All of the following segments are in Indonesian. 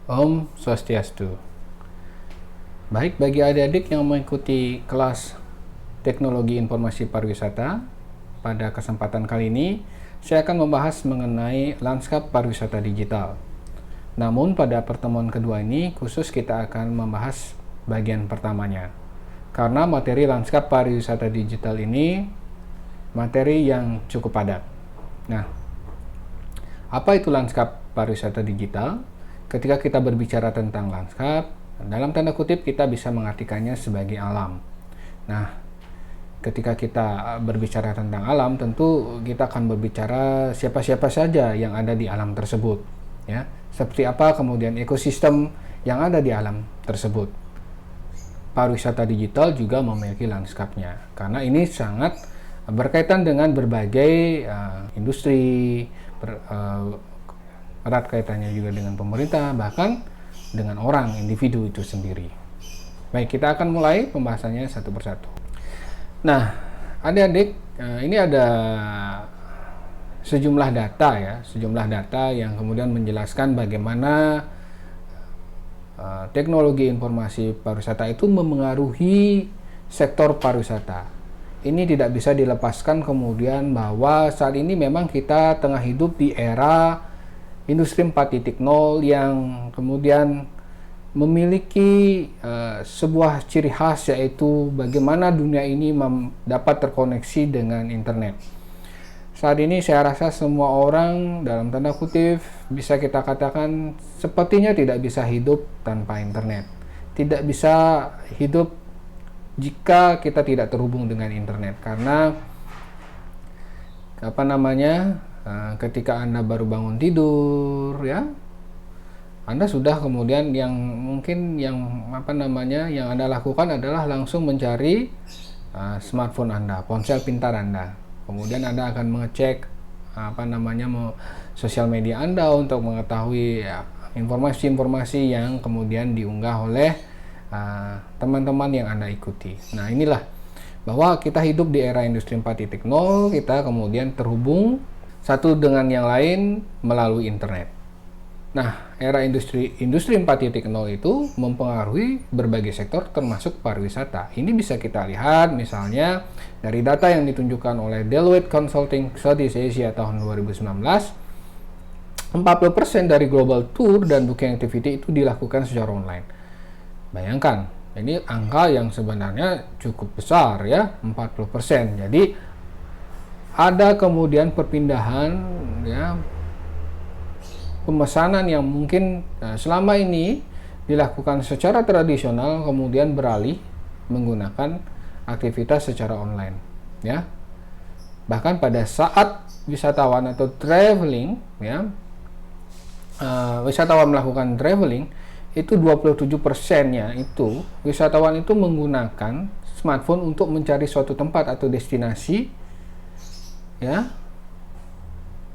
Om Swastiastu. Baik, bagi adik-adik yang mengikuti kelas Teknologi Informasi Pariwisata, pada kesempatan kali ini saya akan membahas mengenai lanskap pariwisata digital. Namun pada pertemuan kedua ini khusus kita akan membahas bagian pertamanya. Karena materi lanskap pariwisata digital ini materi yang cukup padat. Nah, apa itu lanskap pariwisata digital? Ketika kita berbicara tentang lanskap, dalam tanda kutip kita bisa mengartikannya sebagai alam. Nah, ketika kita berbicara tentang alam, tentu kita akan berbicara siapa-siapa saja yang ada di alam tersebut, ya. Seperti apa kemudian ekosistem yang ada di alam tersebut. Pariwisata digital juga memiliki lanskapnya, karena ini sangat berkaitan dengan berbagai industri, erat kaitannya juga dengan pemerintah, bahkan dengan orang, individu itu sendiri. Baik, kita akan mulai pembahasannya satu persatu. Nah, adik-adik, ini ada sejumlah data yang kemudian menjelaskan bagaimana teknologi informasi pariwisata itu memengaruhi sektor pariwisata. Ini tidak bisa dilepaskan kemudian bahwa saat ini memang kita tengah hidup di era Industri 4.0 yang kemudian memiliki sebuah ciri khas, yaitu bagaimana dunia ini dapat terkoneksi dengan internet. Saat ini saya rasa semua orang dalam tanda kutip bisa kita katakan sepertinya tidak bisa hidup tanpa internet. Tidak bisa hidup jika kita tidak terhubung dengan internet, karena ketika Anda baru bangun tidur, ya, Anda sudah kemudian yang Anda lakukan adalah langsung mencari smartphone Anda, ponsel pintar Anda. Kemudian Anda akan mengecek sosial media Anda untuk mengetahui informasi-informasi yang kemudian diunggah oleh teman-teman yang Anda ikuti. Nah, inilah bahwa kita hidup di era Industri 4.0, kita kemudian terhubung satu dengan yang lain melalui internet. Nah, era industri 4.0 itu mempengaruhi berbagai sektor termasuk pariwisata. Ini bisa kita lihat misalnya dari data yang ditunjukkan oleh Deloitte Consulting Southeast Asia tahun 2019, 40% dari global tour dan booking activity itu dilakukan secara online. Bayangkan, ini angka yang sebenarnya cukup besar, ya, 40%. Jadi ada kemudian perpindahan, ya, pemesanan yang mungkin selama ini dilakukan secara tradisional kemudian beralih menggunakan aktivitas secara online, ya. Bahkan pada saat wisatawan atau traveling, ya, wisatawan melakukan traveling, itu 27%-nya itu wisatawan itu menggunakan smartphone untuk mencari suatu tempat atau destinasi, ya,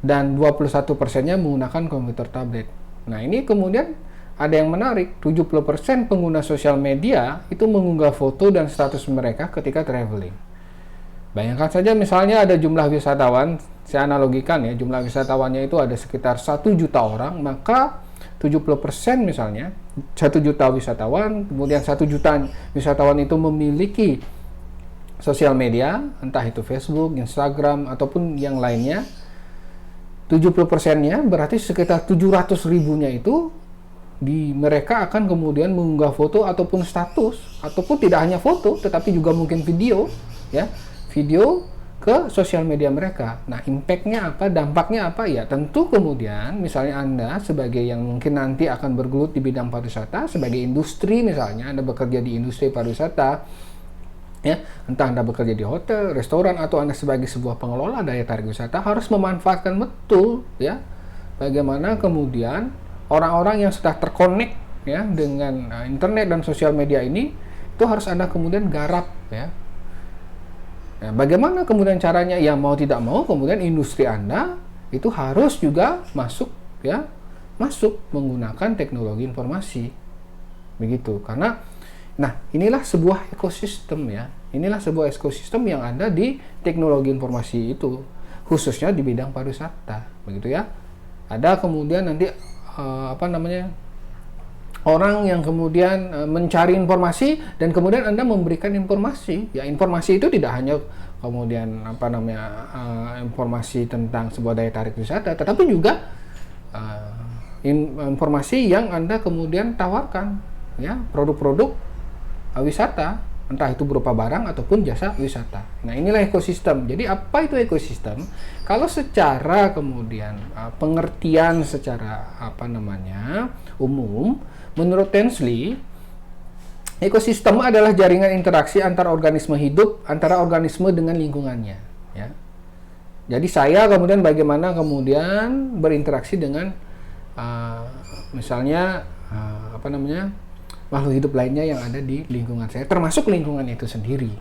dan 21%-nya menggunakan komputer tablet. Nah, ini kemudian ada yang menarik, 70% pengguna sosial media itu mengunggah foto dan status mereka ketika traveling. Bayangkan saja misalnya ada jumlah wisatawan, saya analogikan ya, jumlah wisatawannya itu ada sekitar 1 juta orang, maka 70% misalnya 1 juta wisatawan, kemudian 1 juta wisatawan itu memiliki sosial media, entah itu Facebook, Instagram, ataupun yang lainnya. 70%-nya berarti sekitar 700 ribunya itu mereka akan kemudian mengunggah foto ataupun status, ataupun tidak hanya foto tetapi juga mungkin video, ya, video ke sosial media mereka. Nah, impact-nya apa, dampaknya apa? Ya, tentu kemudian misalnya Anda sebagai yang mungkin nanti akan bergelut di bidang pariwisata, sebagai industri misalnya Anda bekerja di industri pariwisata, ya, entah Anda bekerja di hotel, restoran, atau Anda sebagai sebuah pengelola daya tarik wisata, harus memanfaatkan betul, ya, bagaimana kemudian orang-orang yang sudah terkonek, ya, dengan internet dan sosial media ini, itu harus Anda kemudian garap, ya. Nah, bagaimana kemudian caranya? Ya, mau tidak mau kemudian industri Anda itu harus juga masuk, ya, masuk menggunakan teknologi informasi, begitu. Karena nah, inilah sebuah ekosistem, ya. Inilah sebuah ekosistem yang ada di teknologi informasi itu, khususnya di bidang pariwisata, begitu ya. Ada kemudian nanti orang yang kemudian mencari informasi dan kemudian Anda memberikan informasi. Ya, informasi itu tidak hanya kemudian informasi tentang sebuah daya tarik wisata, tetapi juga informasi yang Anda kemudian tawarkan, ya, produk-produk wisata, entah itu berupa barang ataupun jasa wisata. Nah, inilah ekosistem. Jadi apa itu ekosistem? Kalau secara kemudian pengertian secara umum, menurut Tensley, ekosistem adalah jaringan interaksi antar organisme hidup, antara organisme dengan lingkungannya, ya. Jadi saya kemudian bagaimana kemudian berinteraksi dengan misalnya makhluk hidup lainnya yang ada di lingkungan saya, termasuk lingkungan itu sendiri.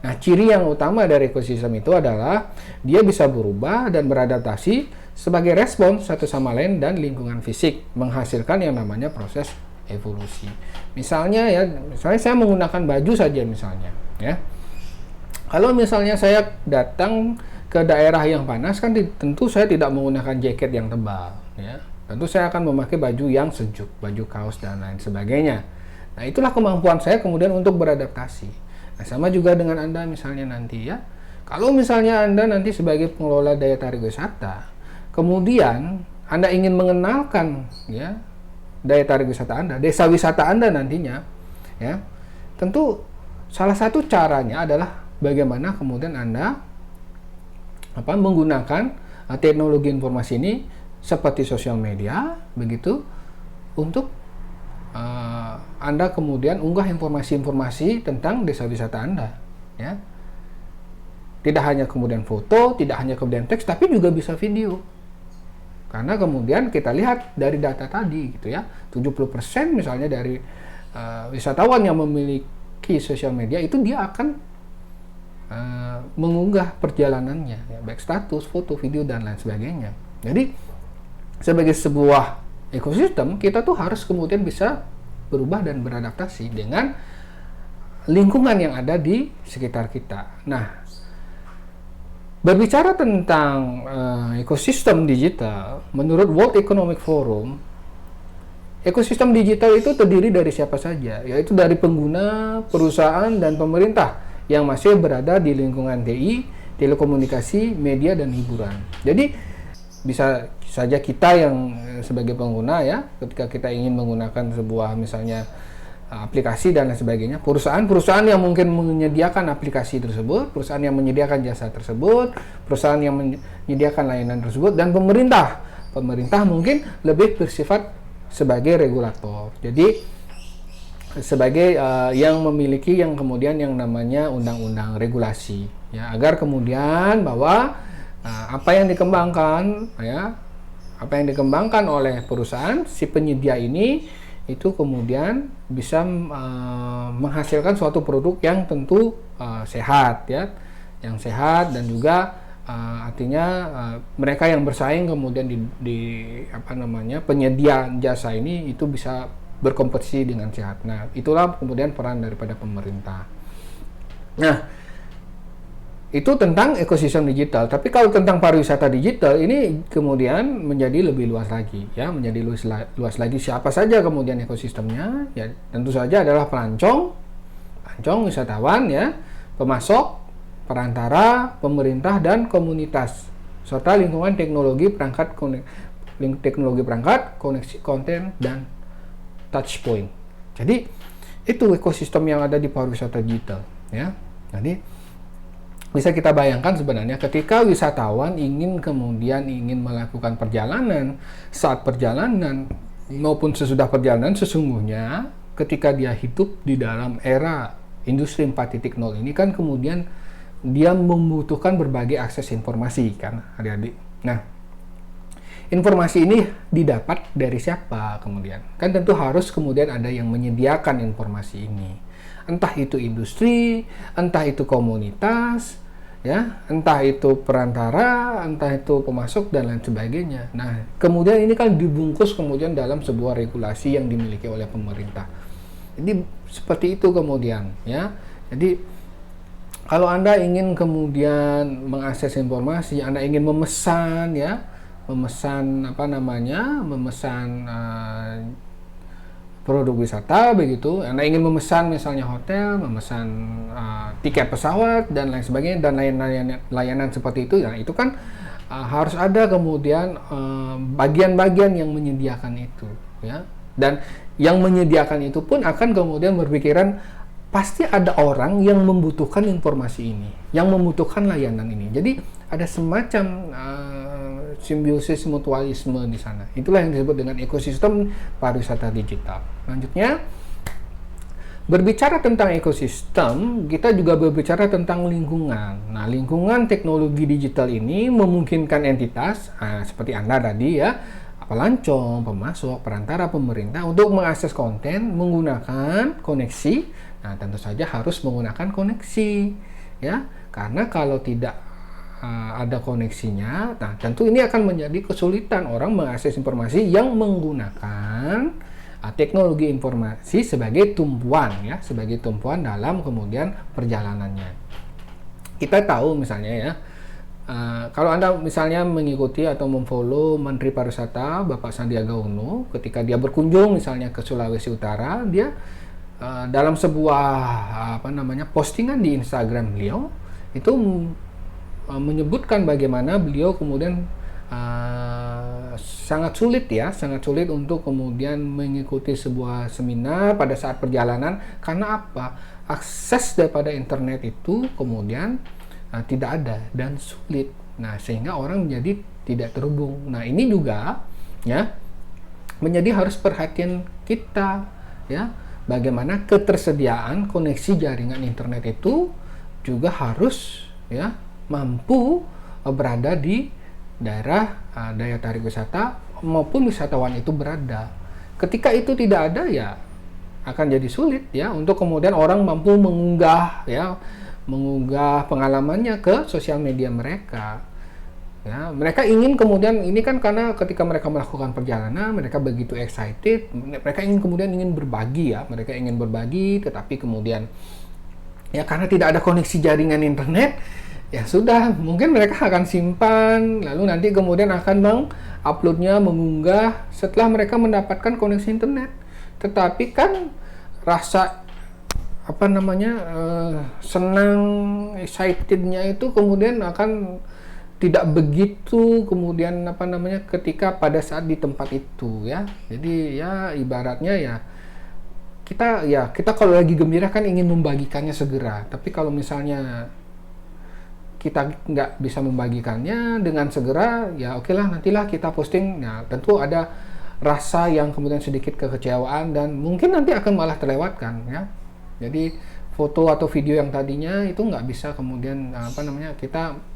Nah, ciri yang utama dari ekosistem itu adalah dia bisa berubah dan beradaptasi sebagai respons satu sama lain dan lingkungan fisik, menghasilkan yang namanya proses evolusi. Misalnya saya menggunakan baju saja misalnya, ya. Kalau misalnya saya datang ke daerah yang panas, kan tentu saya tidak menggunakan jaket yang tebal, ya. Tentu saya akan memakai baju yang sejuk, baju kaos dan lain sebagainya. Nah, itulah kemampuan saya kemudian untuk beradaptasi. Nah, sama juga dengan Anda misalnya nanti, ya. Kalau misalnya Anda nanti sebagai pengelola daya tarik wisata, kemudian Anda ingin mengenalkan, ya, daya tarik wisata Anda, desa wisata Anda nantinya, ya. Tentu salah satu caranya adalah bagaimana kemudian Anda menggunakan teknologi informasi ini seperti sosial media, begitu, untuk Anda kemudian unggah informasi-informasi tentang desa wisata Anda, ya. Tidak hanya kemudian foto, tidak hanya kemudian teks, tapi juga bisa video. Karena kemudian kita lihat dari data tadi, gitu ya, 70% misalnya dari wisatawan yang memiliki sosial media itu dia akan mengunggah perjalanannya, ya, baik status, foto, video dan lain sebagainya. Jadi sebagai sebuah ekosistem, kita tuh harus kemudian bisa berubah dan beradaptasi dengan lingkungan yang ada di sekitar kita. Nah, berbicara tentang ekosistem digital, menurut World Economic Forum, ekosistem digital itu terdiri dari siapa saja, yaitu dari pengguna, perusahaan, dan pemerintah yang masih berada di lingkungan TI, telekomunikasi, media, dan hiburan. Jadi, bisa saja kita yang sebagai pengguna, ya, ketika kita ingin menggunakan sebuah misalnya aplikasi dan lain sebagainya, perusahaan yang mungkin menyediakan aplikasi tersebut, perusahaan yang menyediakan jasa tersebut, perusahaan yang menyediakan layanan tersebut, dan pemerintah mungkin lebih bersifat sebagai regulator. Jadi sebagai yang memiliki yang kemudian yang namanya undang-undang regulasi, ya, agar kemudian bahwa apa yang dikembangkan oleh perusahaan si penyedia ini itu kemudian bisa menghasilkan suatu produk yang tentu sehat, ya, yang sehat, dan juga artinya mereka yang bersaing kemudian penyedia jasa ini itu bisa berkompetisi dengan sehat. Nah, itulah kemudian peran daripada pemerintah. Nah, itu tentang ekosistem digital. Tapi kalau tentang pariwisata digital ini kemudian menjadi lebih luas lagi, ya, menjadi luas lagi. Siapa saja kemudian ekosistemnya? Ya, tentu saja adalah pelancong wisatawan, ya, pemasok, perantara, pemerintah, dan komunitas, serta lingkungan teknologi perangkat, koneksi konten, dan touch point. Jadi itu ekosistem yang ada di pariwisata digital, ya. Jadi bisa kita bayangkan sebenarnya ketika wisatawan ingin melakukan perjalanan, saat perjalanan maupun sesudah perjalanan, sesungguhnya ketika dia hidup di dalam era industri 4.0 ini kan kemudian dia membutuhkan berbagai akses informasi, kan, adik-adik. Nah, informasi ini didapat dari siapa kemudian? Kan tentu harus kemudian ada yang menyediakan informasi ini. Entah itu industri, entah itu komunitas, ya, entah itu perantara, entah itu pemasok dan lain sebagainya. Nah, kemudian ini kan dibungkus kemudian dalam sebuah regulasi yang dimiliki oleh pemerintah. Jadi seperti itu kemudian, ya. Jadi kalau Anda ingin kemudian mengakses informasi, Anda ingin memesan, ya, memesan produk wisata begitu, Anda ingin memesan misalnya hotel, memesan tiket pesawat dan lain sebagainya, dan layanan seperti itu, ya itu kan harus ada kemudian bagian-bagian yang menyediakan itu, ya. Dan yang menyediakan itu pun akan kemudian berpikiran pasti ada orang yang membutuhkan informasi ini, yang membutuhkan layanan ini. Jadi ada semacam simbiosis mutualisme di sana. Itulah yang disebut dengan ekosistem pariwisata digital. Selanjutnya, berbicara tentang ekosistem, kita juga berbicara tentang lingkungan. Nah, lingkungan teknologi digital ini memungkinkan entitas seperti Anda tadi, ya, pelancong, pemasok, perantara pemerintah untuk mengakses konten menggunakan koneksi. Nah, tentu saja harus menggunakan koneksi, ya, karena kalau tidak ada koneksinya, nah tentu ini akan menjadi kesulitan orang mengakses informasi yang menggunakan teknologi informasi sebagai tumpuan, ya, sebagai tumpuan dalam kemudian perjalanannya. Kita tahu misalnya, ya, kalau Anda misalnya mengikuti atau memfollow Menteri Pariwisata Bapak Sandiaga Uno, ketika dia berkunjung misalnya ke Sulawesi Utara, dia dalam sebuah postingan di Instagram beliau itu menyebutkan bagaimana beliau kemudian sangat sulit untuk kemudian mengikuti sebuah seminar pada saat perjalanan. Karena apa? Akses daripada internet itu kemudian tidak ada dan sulit. Nah, sehingga orang menjadi tidak terhubung. Nah, ini juga, ya, menjadi harus perhatian kita, ya, bagaimana ketersediaan koneksi jaringan internet itu juga harus, ya, mampu berada di daerah daya tarik wisata maupun wisatawan itu berada. Ketika itu tidak ada, ya akan jadi sulit, ya, untuk kemudian orang mampu mengunggah pengalamannya ke sosial media mereka. Ya, mereka ingin kemudian, ini kan karena ketika mereka melakukan perjalanan, mereka begitu excited, mereka ingin berbagi, ya, mereka ingin berbagi, tetapi kemudian, ya, karena tidak ada koneksi jaringan internet, ya sudah, mungkin mereka akan simpan, lalu nanti kemudian akan menguploadnya, mengunggah setelah mereka mendapatkan koneksi internet. Tetapi kan rasa senang, excitednya itu kemudian akan tidak begitu kemudian ketika pada saat di tempat itu, ya. Jadi, ya, ibaratnya, ya, kita kalau lagi gembira kan ingin membagikannya segera, tapi kalau misalnya kita nggak bisa membagikannya dengan segera, ya oke lah, nantilah kita posting. Nah, tentu ada rasa yang kemudian sedikit kekecewaan dan mungkin nanti akan malah terlewatkan, ya. Jadi foto atau video yang tadinya itu nggak bisa kemudian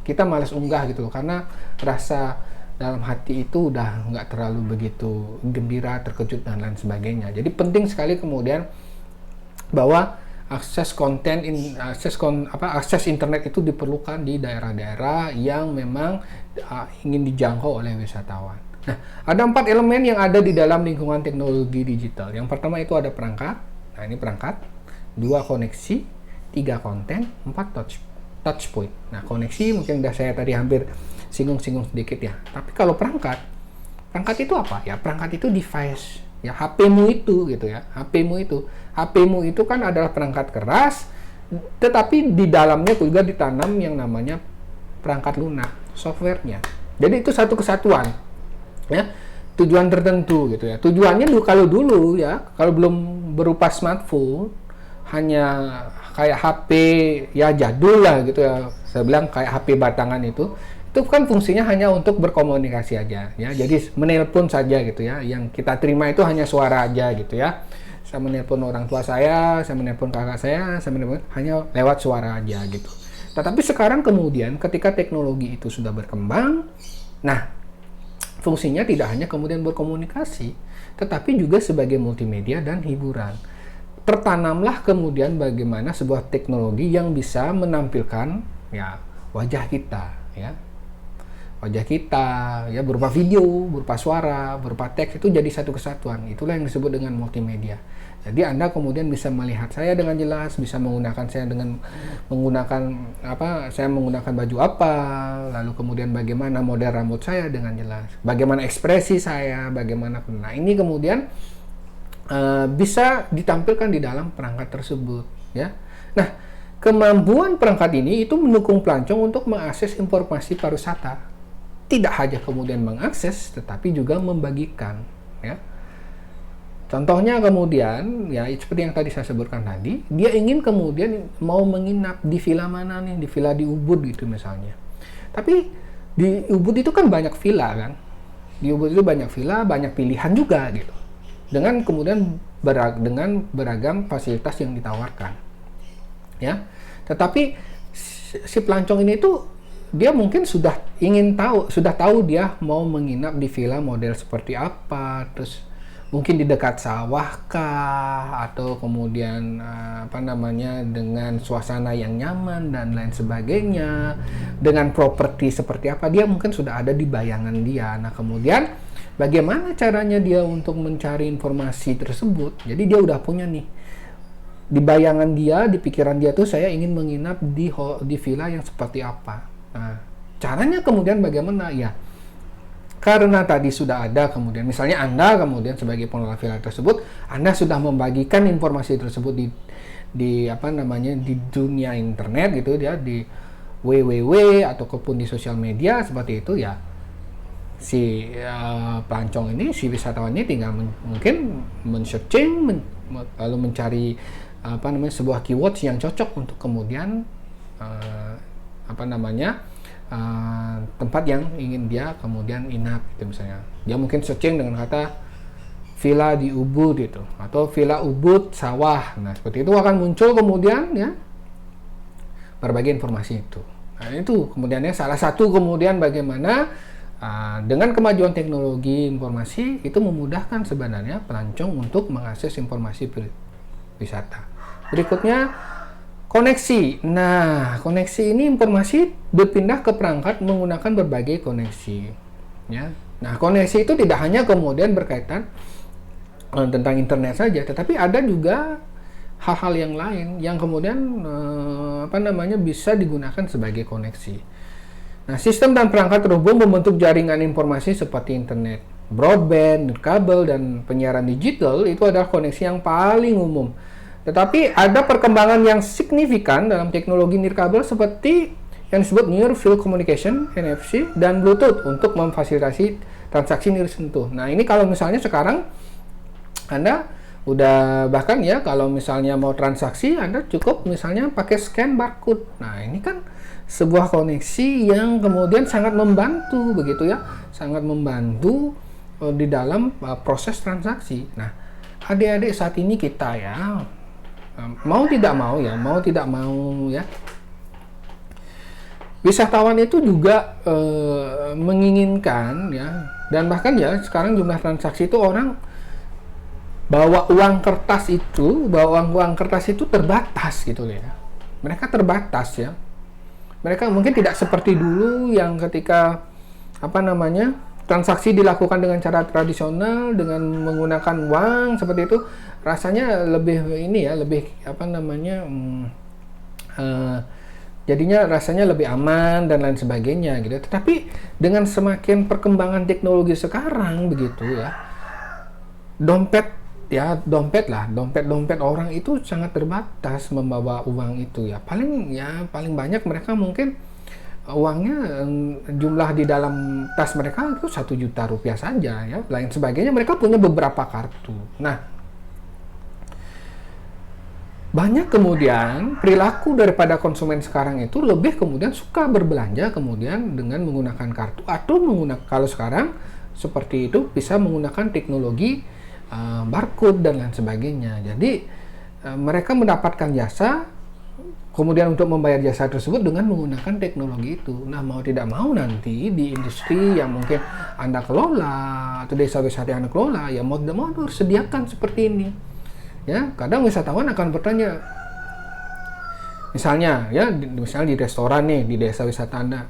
kita malas unggah gitu loh, karena rasa dalam hati itu udah nggak terlalu begitu gembira, terkejut dan lain sebagainya. Jadi penting sekali kemudian bahwa akses internet itu diperlukan di daerah-daerah yang memang ingin dijangkau oleh wisatawan. Nah, ada 4 elemen yang ada di dalam lingkungan teknologi digital. Yang pertama itu ada perangkat. Nah, ini perangkat. 2 koneksi, 3 konten, 4 touch point. Nah, koneksi mungkin udah saya tadi hampir singgung-singgung sedikit, ya. Tapi kalau perangkat itu apa? Ya, perangkat itu device. Ya, HP-mu itu gitu, ya. HP-mu itu kan adalah perangkat keras, tetapi di dalamnya juga ditanam yang namanya perangkat lunak, softwarenya. Jadi itu satu kesatuan, ya. Tujuan tertentu gitu, ya. Tujuannya kalau dulu, ya, kalau belum berupa smartphone, hanya kayak HP, ya, jadul lah gitu, ya. Saya bilang kayak HP batangan itu kan fungsinya hanya untuk berkomunikasi aja, ya. Jadi menelpon saja gitu, ya. Yang kita terima itu hanya suara aja gitu, ya. Saya menelpon orang tua saya menelpon kakak saya menelpon hanya lewat suara aja gitu. Tetapi sekarang kemudian ketika teknologi itu sudah berkembang, nah, fungsinya tidak hanya kemudian berkomunikasi, tetapi juga sebagai multimedia dan hiburan. Tertanamlah kemudian bagaimana sebuah teknologi yang bisa menampilkan, ya, wajah kita, ya. Wajah kita, ya, berupa video, berupa suara, berupa teks, itu jadi satu kesatuan. Itulah yang disebut dengan multimedia. Jadi Anda kemudian bisa melihat saya dengan jelas, bisa menggunakan saya dengan saya menggunakan baju apa, lalu kemudian bagaimana model rambut saya dengan jelas, bagaimana ekspresi saya, bagaimana. Nah, ini kemudian bisa ditampilkan di dalam perangkat tersebut, ya. Nah, kemampuan perangkat ini itu mendukung pelancong untuk mengakses informasi pariwisata. Tidak hanya kemudian mengakses, tetapi juga membagikan, ya. Contohnya kemudian, ya seperti yang tadi saya sebutkan tadi, dia ingin kemudian mau menginap di villa mana nih, di villa di Ubud gitu misalnya. Tapi di Ubud itu kan banyak villa kan, di Ubud itu banyak villa, banyak pilihan juga gitu. Dengan kemudian dengan beragam fasilitas yang ditawarkan, ya. Tetapi si pelancong ini tuh dia mungkin sudah tahu dia mau menginap di villa model seperti apa, terus mungkin di dekat sawah kah, atau kemudian dengan suasana yang nyaman dan lain sebagainya, dengan properti seperti apa, dia mungkin sudah ada di bayangan dia. Nah, kemudian bagaimana caranya dia untuk mencari informasi tersebut? Jadi dia udah punya nih di bayangan dia, di pikiran dia tuh, saya ingin menginap di villa yang seperti apa. Nah, caranya kemudian bagaimana? Ya, karena tadi sudah ada, kemudian misalnya Anda kemudian sebagai pengelola villa tersebut, Anda sudah membagikan informasi tersebut di dunia internet gitu ya, di www ataupun di sosial media seperti itu, ya. Si pelancong ini, si wisatawan ini tinggal mungkin men-searching, lalu mencari sebuah keywords yang cocok untuk kemudian tempat yang ingin dia kemudian inap gitu misalnya. Dia mungkin searching dengan kata villa di Ubud itu, atau villa Ubud sawah. Nah, seperti itu akan muncul kemudian ya berbagai informasi itu. Nah, itu kemudiannya salah satu kemudian bagaimana dengan kemajuan teknologi informasi itu memudahkan sebenarnya pelancong untuk mengakses informasi wisata. Berikutnya, koneksi. Nah, koneksi ini informasi berpindah ke perangkat menggunakan berbagai koneksi. Ya. Nah, koneksi itu tidak hanya kemudian berkaitan tentang internet saja, tetapi ada juga hal-hal yang lain yang kemudian bisa digunakan sebagai koneksi. Nah, sistem dan perangkat terhubung membentuk jaringan informasi seperti internet, broadband, kabel, dan penyiaran digital. Itu adalah koneksi yang paling umum. Tetapi ada perkembangan yang signifikan dalam teknologi nirkabel seperti yang disebut Near Field Communication (NFC) dan Bluetooth untuk memfasilitasi transaksi nirsentuh. Nah, ini kalau misalnya sekarang Anda udah bahkan ya kalau misalnya mau transaksi Anda cukup misalnya pakai scan barcode. Nah, ini kan sebuah koneksi yang kemudian sangat membantu begitu ya, sangat membantu di dalam proses transaksi. Nah, adik-adik saat ini kita ya mau tidak mau ya, wisatawan itu juga menginginkan ya, dan bahkan ya sekarang jumlah transaksi itu orang bawa uang kertas itu terbatas gitu ya. Mereka terbatas ya. Mereka mungkin tidak seperti dulu yang ketika transaksi dilakukan dengan cara tradisional dengan menggunakan uang seperti itu, rasanya lebih jadinya rasanya lebih aman dan lain sebagainya gitu. Tetapi dengan semakin perkembangan teknologi sekarang begitu ya, dompet orang itu sangat terbatas membawa uang itu ya. Paling banyak mereka mungkin uangnya jumlah di dalam tas mereka itu 1 juta rupiah saja ya. Lain sebagainya mereka punya beberapa kartu. Nah, banyak kemudian perilaku daripada konsumen sekarang itu lebih kemudian suka berbelanja kemudian dengan menggunakan kartu, atau kalau sekarang seperti itu bisa menggunakan teknologi barcode dan lain sebagainya. Jadi mereka mendapatkan jasa kemudian untuk membayar jasa tersebut dengan menggunakan teknologi itu. Nah, mau tidak mau nanti di industri yang mungkin Anda kelola atau desa wisata yang Anda kelola, ya mau tidak mau harus sediakan seperti ini. Ya, kadang wisatawan akan bertanya, misalnya di restoran nih di desa wisata Anda,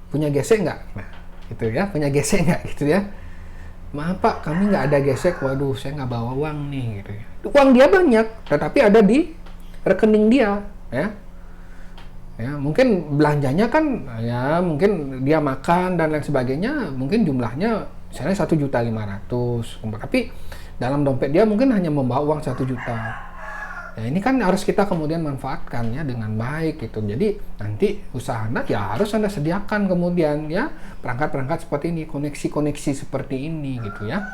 punya gesek nggak? Nah, gitu ya, punya gesek nggak gitu ya? Maaf Pak, kami nggak ada gesek. Waduh, saya nggak bawa uang nih gitu ya. Uang dia banyak, tetapi ada di rekening dia ya. Ya, mungkin belanjanya kan ya mungkin dia makan dan lain sebagainya, mungkin jumlahnya misalnya 1.500.000, tapi dalam dompet dia mungkin hanya membawa uang 1 juta. Nah, ini kan harus kita kemudian manfaatkan ya dengan baik gitu. Jadi nanti usaha Anda ya harus Anda sediakan kemudian ya perangkat-perangkat seperti ini, koneksi-koneksi seperti ini gitu ya.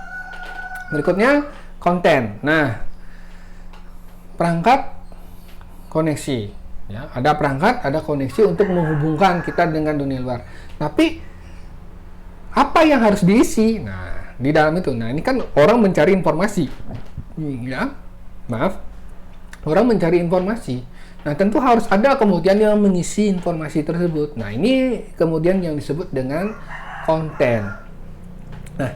Berikutnya konten. Nah, perangkat koneksi ya, ada perangkat, ada koneksi untuk menghubungkan kita dengan dunia luar. Tapi apa yang harus diisi? Nah, di dalam itu. Nah, ini kan orang mencari informasi. Ya. Maaf. Orang mencari informasi. Nah, tentu harus ada kemudian yang mengisi informasi tersebut. Nah, ini kemudian yang disebut dengan konten. Nah,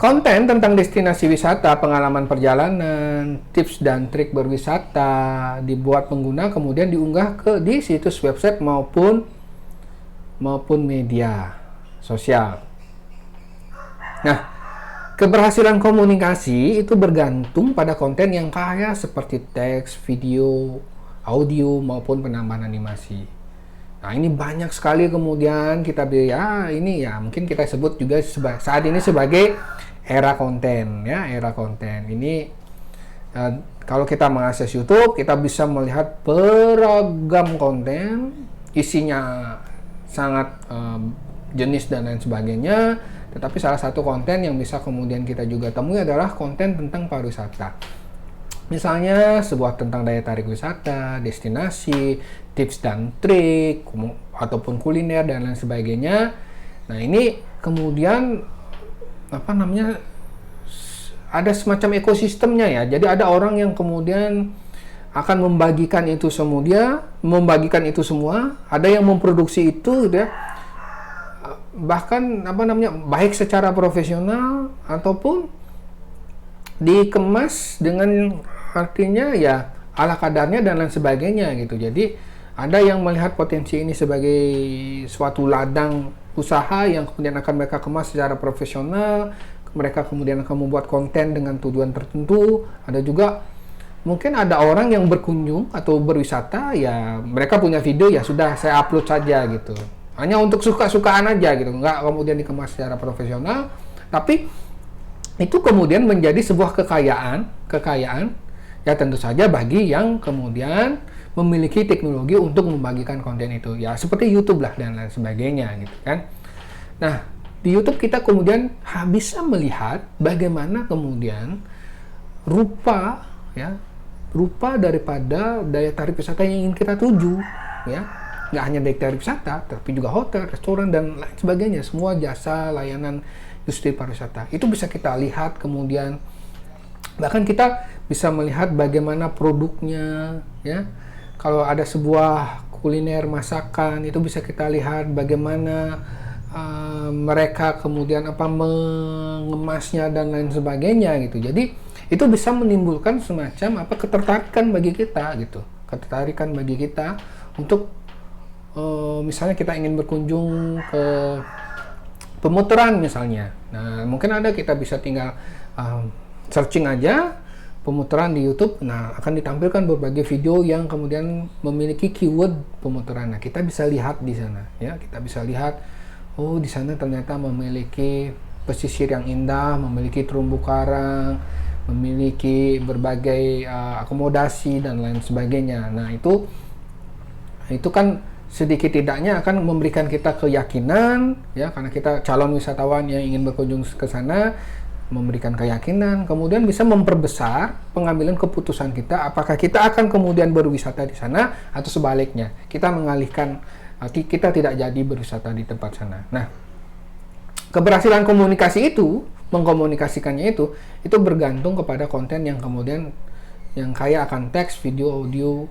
konten tentang destinasi wisata, pengalaman perjalanan, tips dan trik berwisata dibuat pengguna kemudian diunggah di situs website maupun media sosial. Nah, keberhasilan komunikasi itu bergantung pada konten yang kaya seperti teks, video, audio, maupun penambahan animasi. Nah, ini banyak sekali kemudian kita ini ya mungkin kita sebut juga saat ini sebagai era konten ya, era konten. Ini kalau kita mengakses YouTube, kita bisa melihat beragam konten, isinya sangat jenis dan lain sebagainya. Tetapi salah satu konten yang bisa kemudian kita juga temui adalah konten tentang pariwisata. Misalnya sebuah tentang daya tarik wisata, destinasi, tips dan trik, ataupun kuliner dan lain sebagainya. Nah, ini kemudian ada semacam ekosistemnya ya. Jadi ada orang yang kemudian akan membagikan itu semua, ada yang memproduksi itu gitu ya. Bahkan baik secara profesional ataupun dikemas dengan artinya ya ala kadarnya dan lain sebagainya gitu. Jadi ada yang melihat potensi ini sebagai suatu ladang usaha yang kemudian akan mereka kemas secara profesional, mereka kemudian akan membuat konten dengan tujuan tertentu. Ada juga mungkin ada orang yang berkunjung atau berwisata ya mereka punya video ya sudah saya upload saja gitu. Hanya untuk suka-sukaan aja gitu, nggak kemudian dikemas secara profesional, tapi itu kemudian menjadi sebuah kekayaan ya tentu saja bagi yang kemudian memiliki teknologi untuk membagikan konten itu ya seperti YouTube lah dan lain sebagainya gitu kan. Nah, di YouTube kita kemudian bisa melihat bagaimana kemudian rupa daripada daya tarik wisata yang ingin kita tuju ya. Nggak hanya daya tarik wisata, tapi juga hotel, restoran, dan lain sebagainya. Semua jasa, layanan, industri pariwisata. Itu bisa kita lihat kemudian. Bahkan kita bisa melihat bagaimana produknya. Ya. Kalau ada sebuah kuliner, masakan, itu bisa kita lihat bagaimana mereka kemudian mengemasnya dan lain sebagainya gitu. Jadi, itu bisa menimbulkan semacam ketertarikan bagi kita gitu. Ketertarikan bagi kita untuk misalnya kita ingin berkunjung ke pemutaran misalnya. Nah, mungkin kita bisa tinggal searching aja pemutaran di YouTube. Nah, akan ditampilkan berbagai video yang kemudian memiliki keyword pemutaran. Nah, kita bisa lihat di sana ya. Kita bisa lihat di sana ternyata memiliki pesisir yang indah, memiliki terumbu karang, memiliki berbagai akomodasi dan lain sebagainya. Nah, itu kan sedikit tidaknya akan memberikan kita keyakinan ya, karena kita calon wisatawan yang ingin berkunjung ke sana, memberikan keyakinan, kemudian bisa memperbesar pengambilan keputusan kita apakah kita akan kemudian berwisata di sana atau sebaliknya kita mengalihkan, kita tidak jadi berwisata di tempat sana. Nah, keberhasilan komunikasi itu, mengkomunikasikannya itu bergantung kepada konten yang kemudian yang kaya akan teks, video, audio,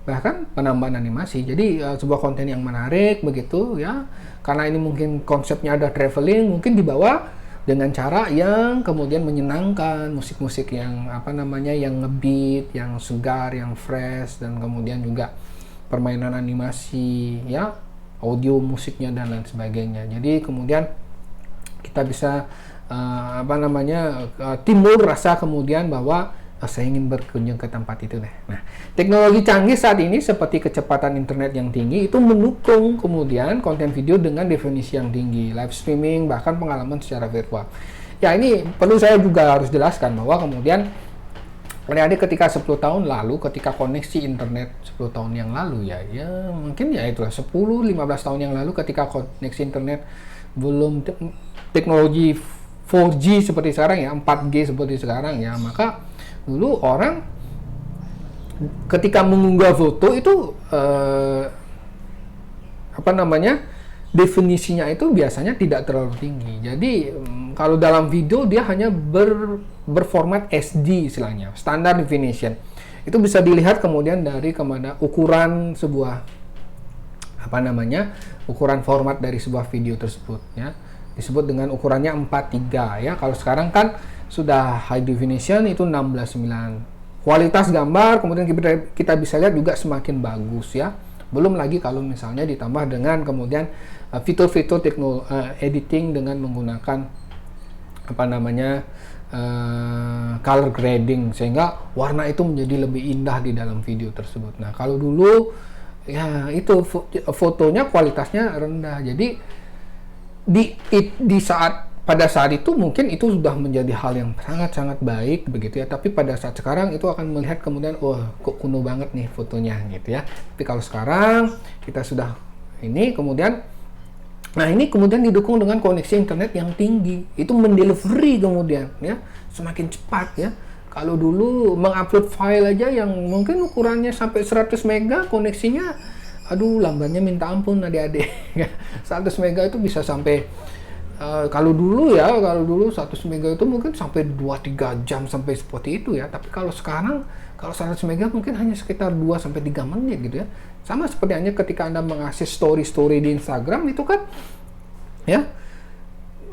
bahkan penambahan animasi. Jadi sebuah konten yang menarik begitu ya, karena ini mungkin konsepnya ada traveling, mungkin dibawa dengan cara yang kemudian menyenangkan, musik-musik yang yang ngebeat, yang segar, yang fresh, dan kemudian juga permainan animasi ya, audio musiknya dan lain sebagainya. Jadi kemudian kita bisa timbul rasa kemudian bahwa saya ingin berkunjung ke tempat itu deh. Nah, teknologi canggih saat ini seperti kecepatan internet yang tinggi itu mendukung kemudian konten video dengan definisi yang tinggi, live streaming, bahkan pengalaman secara virtual. Ya, ini perlu saya juga harus jelaskan bahwa kemudian adik-adik ketika 10 tahun lalu, ketika koneksi internet 10 tahun yang lalu ya mungkin ya itulah 10-15 tahun yang lalu ketika koneksi internet belum teknologi 4G seperti sekarang ya, 4G seperti sekarang ya, maka dulu orang ketika mengunggah foto itu definisinya itu biasanya tidak terlalu tinggi. Jadi kalau dalam video dia hanya berformat SD istilahnya, standar definition. Itu bisa dilihat kemudian dari kemana ukuran sebuah ukuran format dari sebuah video tersebut ya. Disebut dengan ukurannya 4:3 ya. Kalau sekarang kan sudah high definition itu 16:9. Kualitas gambar kemudian kita bisa lihat juga semakin bagus ya. Belum lagi kalau misalnya ditambah dengan kemudian fitur-fitur editing dengan menggunakan color grading sehingga warna itu menjadi lebih indah di dalam video tersebut. Nah, kalau dulu ya itu fotonya kualitasnya rendah. Jadi pada saat itu mungkin itu sudah menjadi hal yang sangat-sangat baik begitu ya, tapi pada saat sekarang itu akan melihat kemudian kok kuno banget nih fotonya gitu ya. Tapi kalau sekarang kita sudah ini kemudian didukung dengan koneksi internet yang tinggi, itu mendelivery kemudian ya semakin cepat ya. Kalau dulu mengupload file aja yang mungkin ukurannya sampai 100 mega koneksinya lambatnya minta ampun adik-adik. 100 mega itu bisa sampai kalau dulu 100 mega itu mungkin sampai 2-3 jam sampai seperti itu ya. Tapi kalau sekarang kalau 100 mega mungkin hanya sekitar 2-3 menit gitu ya. Sama seperti hanya ketika Anda mengakses story di Instagram itu kan ya,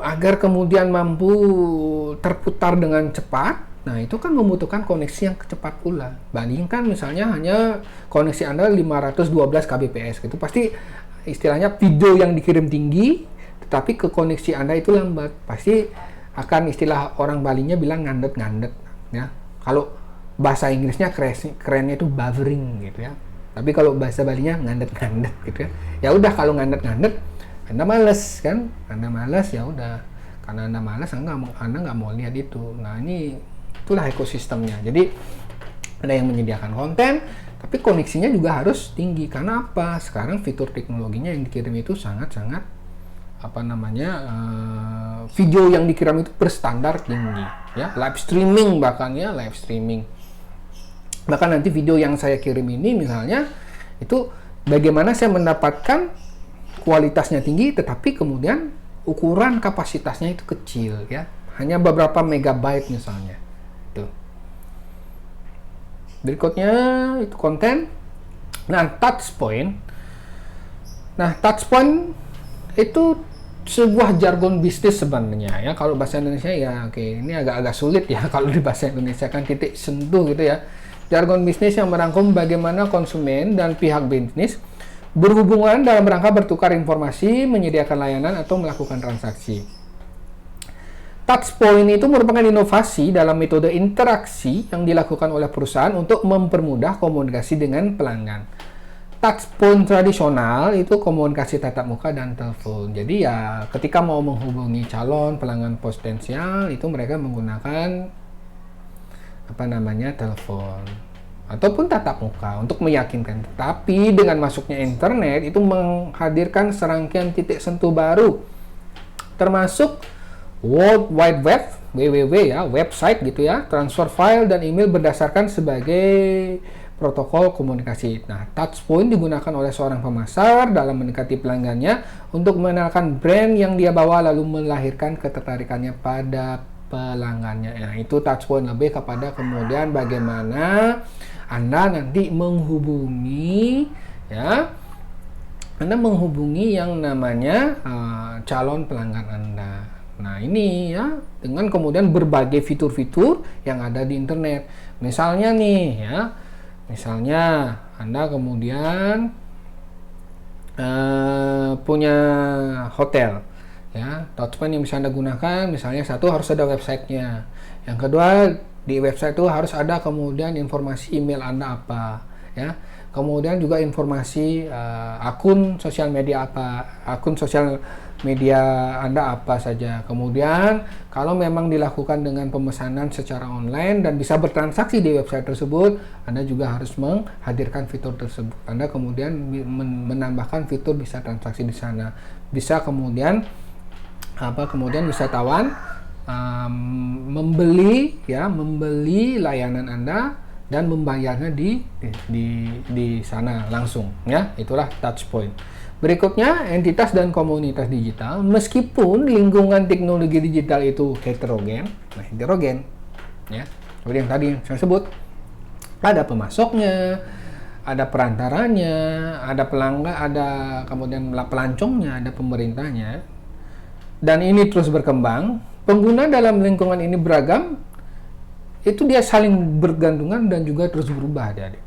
agar kemudian mampu terputar dengan cepat. Nah, itu kan membutuhkan koneksi yang cepat pula. Bandingkan misalnya hanya koneksi Anda 512 kbps gitu. Pasti istilahnya video yang dikirim tinggi tetapi ke koneksi Anda itu lambat, pasti akan istilah orang Balinya bilang ngandet-ngandet ya. Kalau bahasa Inggrisnya kerennya itu buffering gitu ya. Tapi kalau bahasa Balinya ngandet-ngandet gitu ya. Ya udah, kalau ngandet-ngandet Anda malas kan? Anda malas ya udah. Karena Anda malas, Anda nggak mau lihat itu. Nah, itulah ekosistemnya. Jadi ada yang menyediakan konten, tapi koneksinya juga harus tinggi. Karena apa? Sekarang fitur teknologinya yang dikirim itu sangat-sangat video yang dikirim itu berstandar tinggi ya, live streaming bahkan nanti video yang saya kirim ini misalnya itu bagaimana saya mendapatkan kualitasnya tinggi tetapi kemudian ukuran kapasitasnya itu kecil ya, hanya beberapa megabyte misalnya. Tuh. Berikutnya itu konten. Nah, touchpoint itu sebuah jargon bisnis sebenarnya ya. Kalau bahasa Indonesia ya ini agak sulit ya. Kalau di bahasa Indonesia kan titik sentuh gitu ya. Jargon bisnis yang merangkum bagaimana konsumen dan pihak bisnis berhubungan dalam rangka bertukar informasi, menyediakan layanan atau melakukan transaksi. Touchpoint itu merupakan inovasi dalam metode interaksi yang dilakukan oleh perusahaan untuk mempermudah komunikasi dengan pelanggan. Touchpoint tradisional itu komunikasi tatap muka dan telepon. Jadi ya ketika mau menghubungi calon pelanggan potensial itu mereka menggunakan telepon ataupun tatap muka untuk meyakinkan. Tapi dengan masuknya internet itu menghadirkan serangkaian titik sentuh baru, termasuk World Wide Web (WWW) ya, website gitu ya, transfer file dan email berdasarkan sebagai protokol komunikasi. Nah, touchpoint digunakan oleh seorang pemasar dalam mendekati pelanggannya untuk mengenalkan brand yang dia bawa lalu melahirkan ketertarikannya pada pelanggannya. Nah, itu touchpoint lebih kepada kemudian bagaimana Anda nanti menghubungi ya. Anda menghubungi yang namanya calon pelanggan Anda. Nah, ini ya dengan kemudian berbagai fitur-fitur yang ada di internet. Misalnya Anda kemudian punya hotel ya, touchpoint yang bisa Anda gunakan misalnya satu harus ada websitenya, yang kedua di website itu harus ada kemudian informasi email Anda apa, ya. Kemudian juga informasi akun sosial media Anda apa saja. Kemudian kalau memang dilakukan dengan pemesanan secara online dan bisa bertransaksi di website tersebut, Anda juga harus menghadirkan fitur tersebut. Anda kemudian menambahkan fitur bisa transaksi di sana. Bisa kemudian wisatawan membeli layanan Anda dan membayarnya di sana langsung, ya. Itulah touchpoint. Berikutnya, entitas dan komunitas digital. Meskipun lingkungan teknologi digital itu heterogen, ya. Seperti yang tadi saya sebut, ada pemasoknya, ada perantaranya, ada pelanggan, ada kemudian pelancongnya, ada pemerintahnya, dan ini terus berkembang. Pengguna dalam lingkungan ini beragam, itu dia saling bergantungan dan juga terus berubah, adik-adik.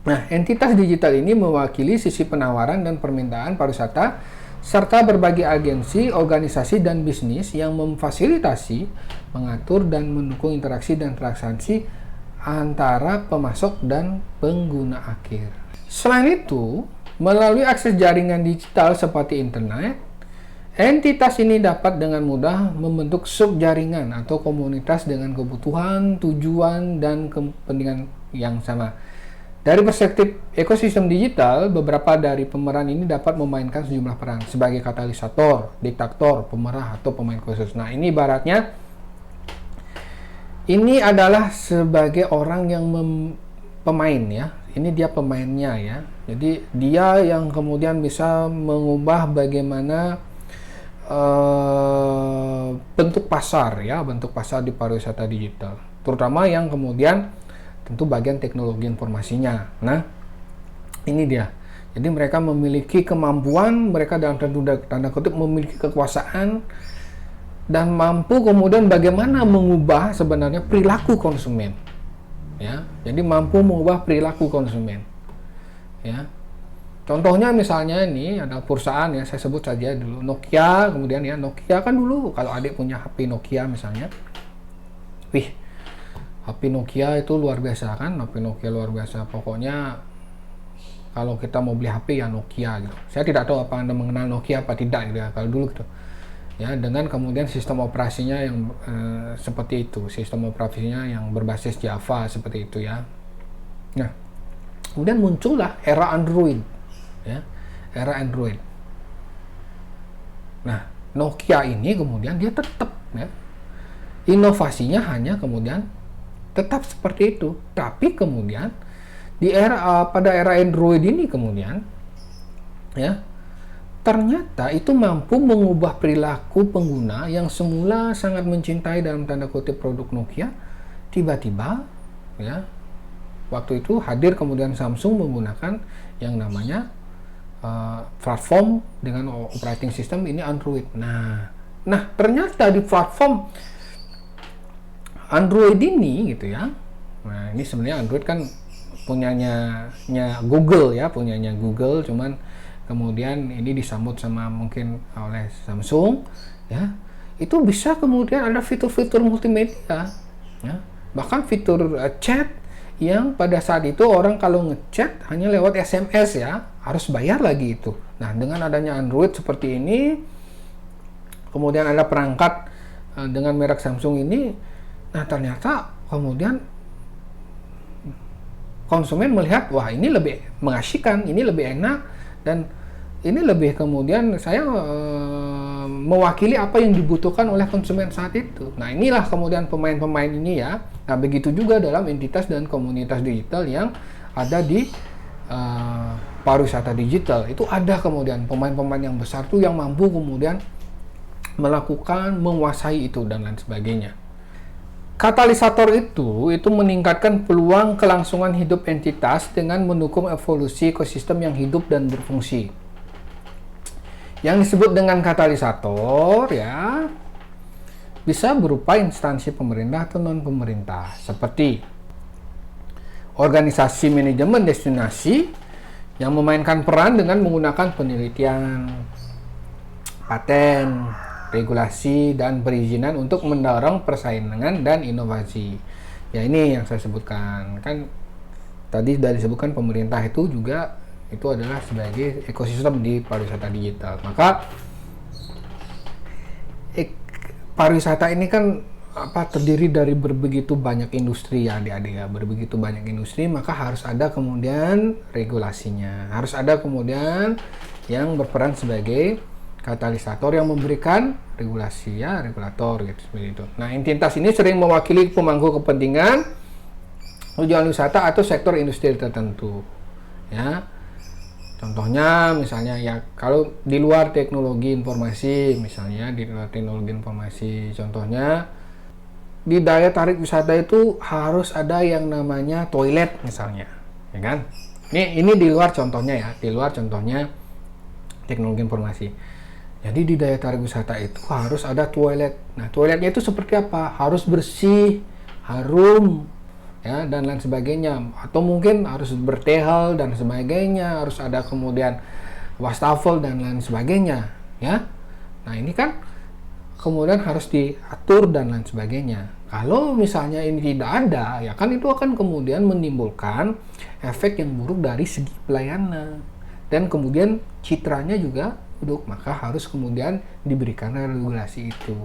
Nah, entitas digital ini mewakili sisi penawaran dan permintaan pariwisata serta berbagai agensi, organisasi, dan bisnis yang memfasilitasi, mengatur, dan mendukung interaksi dan transaksi antara pemasok dan pengguna akhir. Selain itu, melalui akses jaringan digital seperti internet, entitas ini dapat dengan mudah membentuk subjaringan atau komunitas dengan kebutuhan, tujuan, dan kepentingan yang sama. Dari perspektif ekosistem digital, beberapa dari pemeran ini dapat memainkan sejumlah peran sebagai katalisator, diktator, pemerah, atau pemain khusus. Nah, ini ibaratnya ini adalah sebagai orang yang pemain, ya. Ini dia pemainnya, ya. Jadi dia yang kemudian bisa mengubah bagaimana bentuk pasar di pariwisata digital, terutama yang kemudian tentu bagian teknologi informasinya. Nah, ini dia. Jadi mereka memiliki kemampuan, mereka dalam tanda kutip memiliki kekuasaan dan mampu kemudian bagaimana mengubah sebenarnya perilaku konsumen, ya. Jadi mampu mengubah perilaku konsumen, ya. Contohnya misalnya ini ada perusahaan, ya, saya sebut saja dulu Nokia. Kemudian ya, Nokia kan dulu kalau adik punya HP Nokia misalnya, HP Nokia itu luar biasa kan, HP Nokia luar biasa. Pokoknya kalau kita mau beli HP ya Nokia gitu. Saya tidak tahu apa Anda mengenal Nokia apa tidak gitu ya, kalau dulu gitu. Ya, dengan kemudian sistem operasinya yang seperti itu, sistem operasinya yang berbasis Java seperti itu, ya. Nah, kemudian muncullah era Android, ya, era Android. Nah, Nokia ini kemudian dia tetap, ya, inovasinya hanya kemudian tetap seperti itu, tapi kemudian pada era Android ini kemudian, ya, ternyata itu mampu mengubah perilaku pengguna yang semula sangat mencintai dalam tanda kutip produk Nokia. Tiba-tiba, ya, waktu itu hadir kemudian Samsung menggunakan yang namanya platform dengan operating system ini Android. Nah, ternyata di platform Android ini gitu, ya. Nah, ini sebenarnya Android kan punyanya Google, ya, punyanya Google, cuman kemudian ini disambut sama mungkin oleh Samsung, ya. Itu bisa kemudian ada fitur-fitur multimedia, ya. Bahkan fitur chat yang pada saat itu orang kalau ngechat hanya lewat SMS, ya, harus bayar lagi itu. Nah, dengan adanya Android seperti ini, kemudian ada perangkat dengan merek Samsung ini, nah ternyata kemudian konsumen melihat, wah ini lebih mengasihkan, ini lebih enak, dan ini lebih kemudian saya mewakili apa yang dibutuhkan oleh konsumen saat itu. Nah, inilah kemudian pemain-pemain ini, ya. Nah, begitu juga dalam entitas dan komunitas digital yang ada di pariwisata digital. Itu ada kemudian pemain-pemain yang besar tuh yang mampu kemudian melakukan, menguasai itu dan lain sebagainya. Katalisator itu meningkatkan peluang kelangsungan hidup entitas dengan mendukung evolusi ekosistem yang hidup dan berfungsi. Yang disebut dengan katalisator, ya, bisa berupa instansi pemerintah atau non-pemerintah, seperti organisasi manajemen destinasi yang memainkan peran dengan menggunakan penelitian, paten, regulasi, dan perizinan untuk mendorong persaingan dan inovasi. Ya, ini yang saya sebutkan. Kan tadi sudah disebutkan pemerintah itu juga itu adalah sebagai ekosistem di pariwisata digital. Maka pariwisata ini kan terdiri dari berbegitu banyak industri ya adik-adik ya, berbegitu banyak industri, maka harus ada kemudian regulasinya, harus ada kemudian yang berperan sebagai katalisator yang memberikan regulasi ya, regulator gitu seperti itu. Nah, entitas ini sering mewakili pemangku kepentingan tujuan wisata atau sektor industri tertentu ya. Contohnya misalnya ya kalau di luar teknologi informasi, misalnya di luar teknologi informasi, contohnya di daya tarik wisata itu harus ada yang namanya toilet misalnya, ya kan? Ini di luar contohnya ya, di luar contohnya teknologi informasi. Jadi di daya tarik wisata itu harus ada toilet. Nah, toiletnya itu seperti apa? Harus bersih, harum, ya, dan lain sebagainya, atau mungkin harus bertehel dan sebagainya, harus ada kemudian wastafel dan lain sebagainya ya. Nah, ini kan kemudian harus diatur dan lain sebagainya. Kalau misalnya ini tidak ada, ya kan itu akan kemudian menimbulkan efek yang buruk dari segi pelayanan dan kemudian citranya juga buruk, maka harus kemudian diberikan regulasi itu.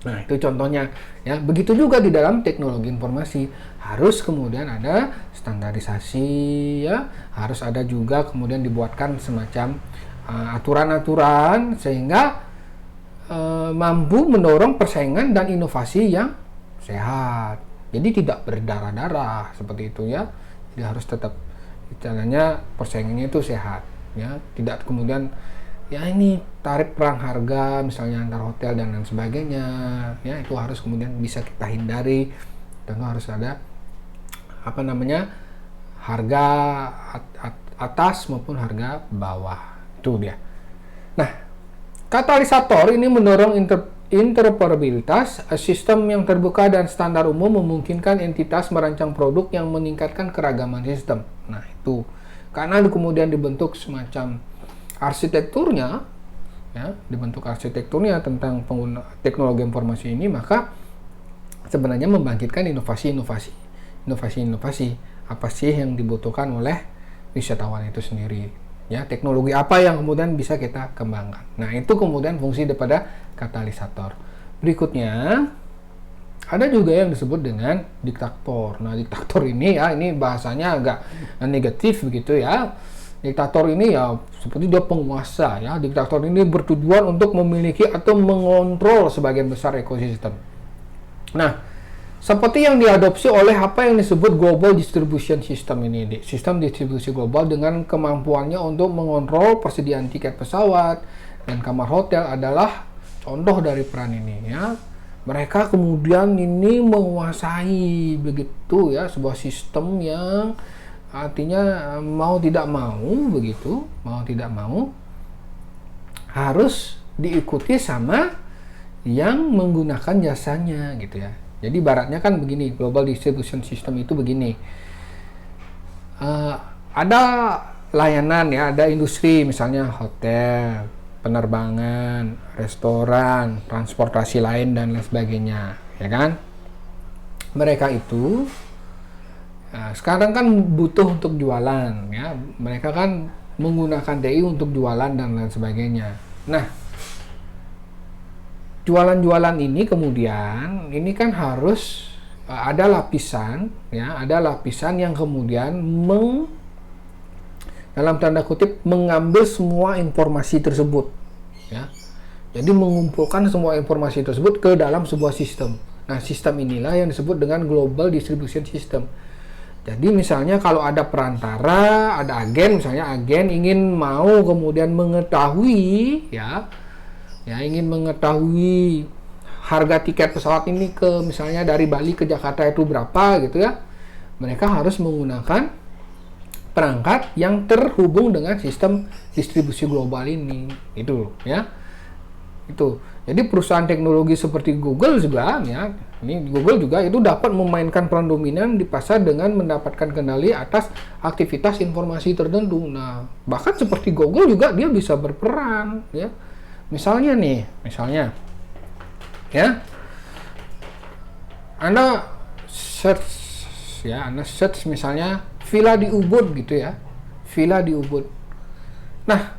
Nah, itu contohnya ya. Begitu juga di dalam teknologi informasi harus kemudian ada standarisasi ya, harus ada juga kemudian dibuatkan semacam aturan-aturan sehingga mampu mendorong persaingan dan inovasi yang sehat. Jadi tidak berdarah-darah seperti itu ya. Jadi harus tetap caranya persaingannya itu sehat ya, tidak kemudian ya ini tarik perang harga misalnya antar hotel dan lain sebagainya ya, itu harus kemudian bisa kita hindari. Tentu harus ada harga atas maupun harga bawah, itu dia. Nah, katalisator ini mendorong interoperabilitas, sistem yang terbuka dan standar umum memungkinkan entitas merancang produk yang meningkatkan keragaman sistem. Nah, itu karena kemudian dibentuk semacam arsitekturnya ya, dibentuk arsitekturnya tentang pengguna teknologi informasi ini, maka sebenarnya membangkitkan inovasi-inovasi apa sih yang dibutuhkan oleh wisatawan itu sendiri ya, teknologi apa yang kemudian bisa kita kembangkan. Nah, itu kemudian fungsi daripada katalisator. Berikutnya ada juga yang disebut dengan diktator. Nah, diktator ini ya, ini bahasanya agak negatif begitu ya. Diktator ini ya seperti dia penguasa ya. Diktator ini bertujuan untuk memiliki atau mengontrol sebagian besar ekosistem. Nah, seperti yang diadopsi oleh apa yang disebut Global Distribution System ini, sistem distribusi global dengan kemampuannya untuk mengontrol persediaan tiket pesawat dan kamar hotel adalah contoh dari peran ini ya. Mereka kemudian ini menguasai begitu ya sebuah sistem yang artinya mau tidak mau harus diikuti sama yang menggunakan jasanya gitu ya. Jadi baratnya kan begini, global distribution system itu begini, ada layanan ya, ada industri misalnya hotel, penerbangan, restoran, transportasi lain dan lain sebagainya ya kan. Mereka itu sekarang kan butuh untuk jualan ya, mereka kan menggunakan DI untuk jualan dan lain sebagainya. Nah, jualan-jualan ini kemudian ini kan harus ada lapisan ya, ada lapisan yang kemudian dalam tanda kutip mengambil semua informasi tersebut ya. Jadi mengumpulkan semua informasi tersebut ke dalam sebuah sistem. Nah, sistem inilah yang disebut dengan global distribution system. Jadi misalnya kalau ada perantara, ada agen, misalnya agen ingin mau kemudian mengetahui ingin mengetahui harga tiket pesawat ini ke misalnya dari Bali ke Jakarta itu berapa gitu ya. Mereka harus menggunakan perangkat yang terhubung dengan sistem distribusi global ini. Itu ya. Itu. Jadi perusahaan teknologi seperti Google juga ya, ini Google juga itu dapat memainkan peran dominan di pasar dengan mendapatkan kendali atas aktivitas informasi tertentu. Nah, bahkan seperti Google juga dia bisa berperan ya. Misalnya ya, Anda ya, Anda search misalnya villa di Ubud gitu ya, villa di Ubud. Nah,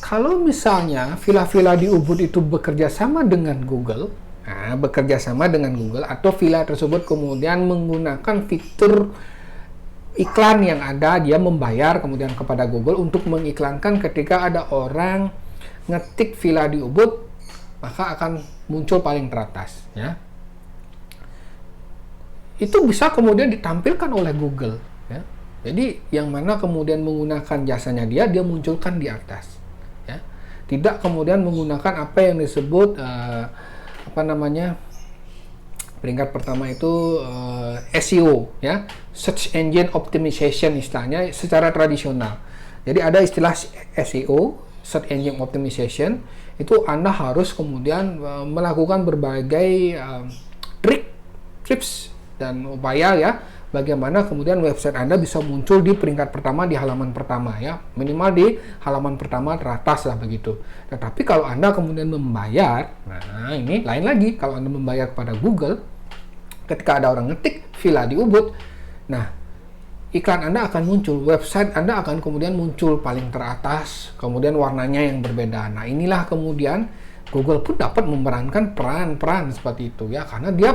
kalau misalnya villa-villa di Ubud itu bekerja sama dengan Google, atau villa tersebut kemudian menggunakan fitur iklan yang ada, dia membayar kemudian kepada Google untuk mengiklankan ketika ada orang ngetik villa di Ubud, maka akan muncul paling teratas ya. Itu bisa kemudian ditampilkan oleh Google ya. Jadi yang mana kemudian menggunakan jasanya dia munculkan di atas ya. Tidak kemudian menggunakan apa yang disebut peringkat pertama itu SEO ya, search engine optimization istilahnya secara tradisional. Jadi ada istilah SEO, search engine optimization, itu Anda harus kemudian melakukan berbagai tips dan upaya ya, bagaimana kemudian website Anda bisa muncul di peringkat pertama, di halaman pertama ya, minimal di halaman pertama teratas lah begitu. Tetapi kalau Anda kemudian membayar, nah ini lain lagi. Kalau Anda membayar kepada Google, ketika ada orang ngetik villa di Ubud, nah iklan Anda akan muncul, website Anda akan kemudian muncul paling teratas, kemudian warnanya yang berbeda. Nah inilah kemudian Google pun dapat memerankan peran-peran seperti itu ya, karena dia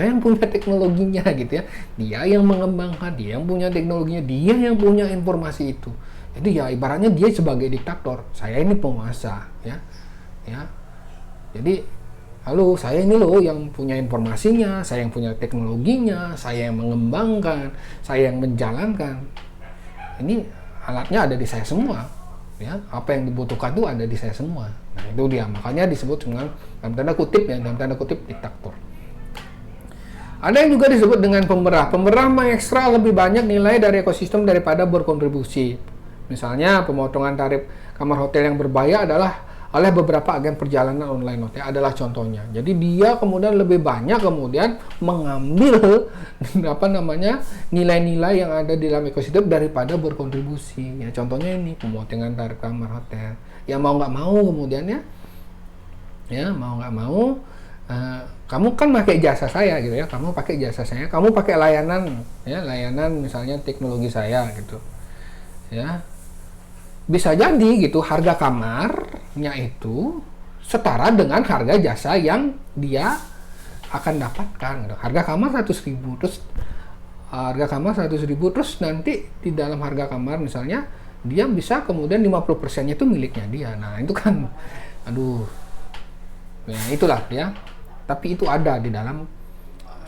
yang punya teknologinya gitu ya, dia yang mengembangkan, dia yang punya teknologinya, dia yang punya informasi itu. Jadi ya ibaratnya dia sebagai diktator, saya ini penguasa ya. Jadi halo, saya ini loh yang punya informasinya, saya yang punya teknologinya, saya yang mengembangkan, saya yang menjalankan. Ini alatnya ada di saya semua ya, apa yang dibutuhkan itu ada di saya semua. Nah itu dia, makanya disebut dengan dalam tanda kutip diktator. Ada yang juga disebut dengan pemerah. Pemerah mengekstrak lebih banyak nilai dari ekosistem daripada berkontribusi. Misalnya pemotongan tarif kamar hotel yang berbayar adalah oleh beberapa agen perjalanan online hotel adalah contohnya. Jadi dia kemudian lebih banyak kemudian mengambil nilai-nilai yang ada di dalam ekosistem daripada berkontribusi. Ya contohnya ini pemotongan tarif kamar hotel. Ya mau nggak mau kemudian mau nggak mau kamu kan pakai jasa saya gitu ya, kamu pakai layanan misalnya teknologi saya gitu ya. Bisa jadi gitu harga kamarnya itu setara dengan harga jasa yang dia akan dapatkan gitu. Harga kamar 100.000, terus nanti di dalam harga kamar misalnya dia bisa kemudian 50% itu miliknya dia. Nah itu kan ya itulah ya, tapi itu ada di dalam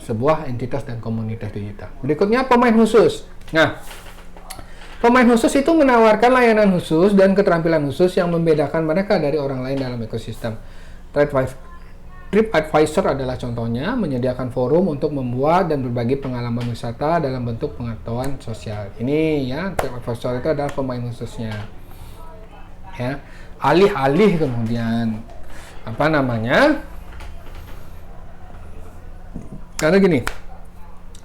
sebuah entitas dan komunitas digital. Berikutnya pemain khusus. Nah, pemain khusus itu menawarkan layanan khusus dan keterampilan khusus yang membedakan mereka dari orang lain dalam ekosistem. TripAdvisor adalah contohnya, menyediakan forum untuk membuat dan berbagi pengalaman wisata dalam bentuk pengetahuan sosial. Ini ya, TripAdvisor itu adalah pemain khususnya. Ya, alih-alih kemudian karena gini,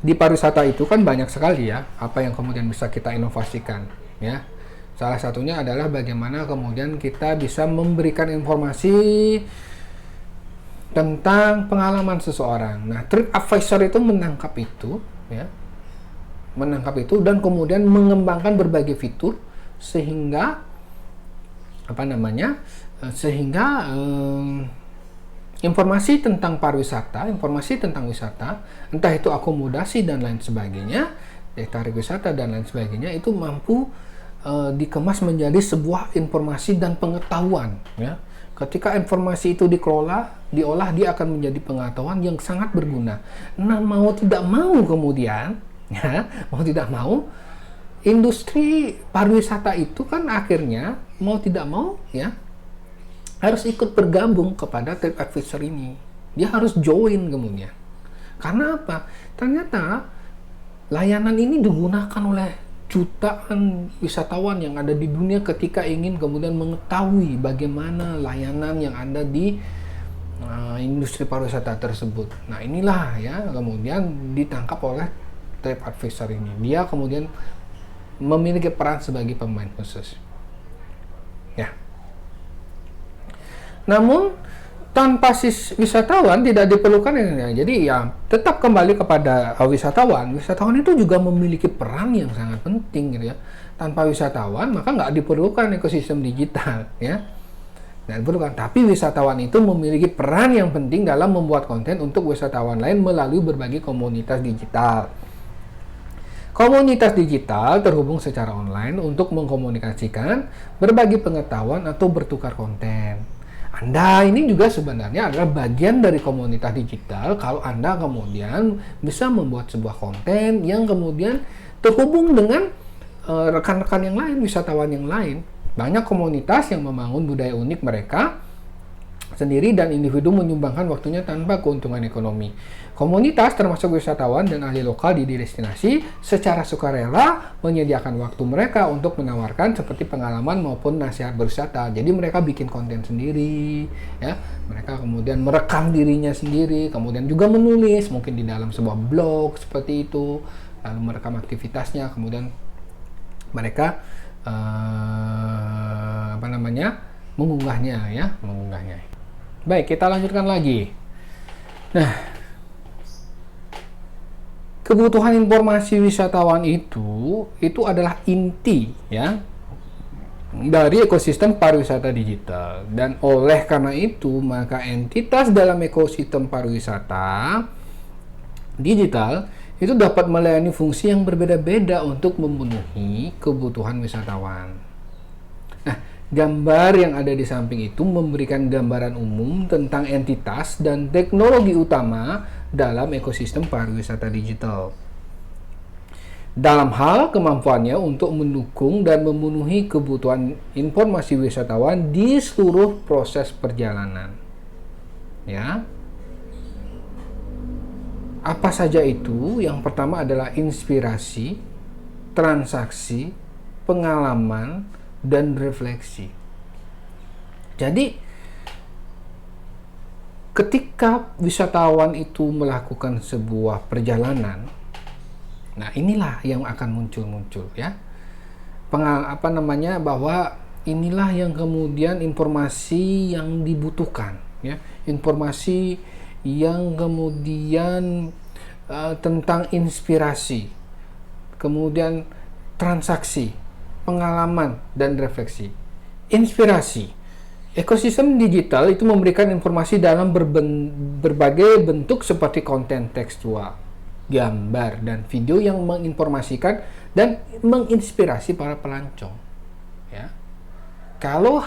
di pariwisata itu kan banyak sekali ya apa yang kemudian bisa kita inovasikan ya. Salah satunya adalah bagaimana kemudian kita bisa memberikan informasi tentang pengalaman seseorang. Nah, TripAdvisor itu menangkap itu dan kemudian mengembangkan berbagai fitur sehingga informasi tentang pariwisata, informasi tentang wisata, entah itu akomodasi dan lain sebagainya, tarif wisata dan lain sebagainya, itu mampu dikemas menjadi sebuah informasi dan pengetahuan. Ya. Ketika informasi itu diolah, dia akan menjadi pengetahuan yang sangat berguna. Nah, mau tidak mau kemudian, industri pariwisata itu kan akhirnya mau tidak mau ya, harus ikut bergabung kepada TripAdvisor ini. Dia harus join kemudian. Karena apa? Ternyata layanan ini digunakan oleh jutaan wisatawan yang ada di dunia ketika ingin kemudian mengetahui bagaimana layanan yang ada di industri pariwisata tersebut. Nah inilah ya kemudian ditangkap oleh TripAdvisor ini. Dia kemudian memiliki peran sebagai pemain khusus. Ya. Namun tanpa wisatawan tidak diperlukan ini. Jadi ya tetap kembali kepada wisatawan. Wisatawan itu juga memiliki peran yang sangat penting gitu ya. Tanpa wisatawan maka nggak diperlukan ekosistem digital ya. Nggak diperlukan. Tapi wisatawan itu memiliki peran yang penting dalam membuat konten untuk wisatawan lain melalui berbagai komunitas digital. Komunitas digital terhubung secara online untuk mengkomunikasikan, berbagi pengetahuan atau bertukar konten. Anda ini juga sebenarnya adalah bagian dari komunitas digital kalau Anda kemudian bisa membuat sebuah konten yang kemudian terhubung dengan rekan-rekan yang lain, wisatawan yang lain. Banyak komunitas yang membangun budaya unik mereka sendiri dan individu menyumbangkan waktunya tanpa keuntungan ekonomi. Komunitas termasuk wisatawan dan ahli lokal di destinasi secara sukarela menyediakan waktu mereka untuk menawarkan seperti pengalaman maupun nasihat berwisata. Jadi mereka bikin konten sendiri, ya. Mereka kemudian merekam dirinya sendiri, kemudian juga menulis mungkin di dalam sebuah blog seperti itu, lalu merekam aktivitasnya, kemudian mereka mengunggahnya. Baik, kita lanjutkan lagi. Nah, kebutuhan informasi wisatawan itu adalah inti ya dari ekosistem pariwisata digital, dan oleh karena itu maka entitas dalam ekosistem pariwisata digital itu dapat melayani fungsi yang berbeda-beda untuk memenuhi kebutuhan wisatawan. Nah, gambar yang ada di samping itu memberikan gambaran umum tentang entitas dan teknologi utama dalam ekosistem pariwisata digital. Dalam hal kemampuannya untuk mendukung dan memenuhi kebutuhan informasi wisatawan di seluruh proses perjalanan. Ya. Apa saja itu? Yang pertama adalah inspirasi, transaksi, pengalaman, dan refleksi. Jadi ketika wisatawan itu melakukan sebuah perjalanan, nah inilah yang akan muncul ya. Bahwa inilah yang kemudian informasi yang dibutuhkan ya. Informasi yang kemudian tentang inspirasi, kemudian transaksi, pengalaman, dan refleksi. Inspirasi. Ekosistem digital itu memberikan informasi dalam berbagai bentuk seperti konten tekstual, gambar, dan video yang menginformasikan dan menginspirasi para pelancong. Ya. Kalau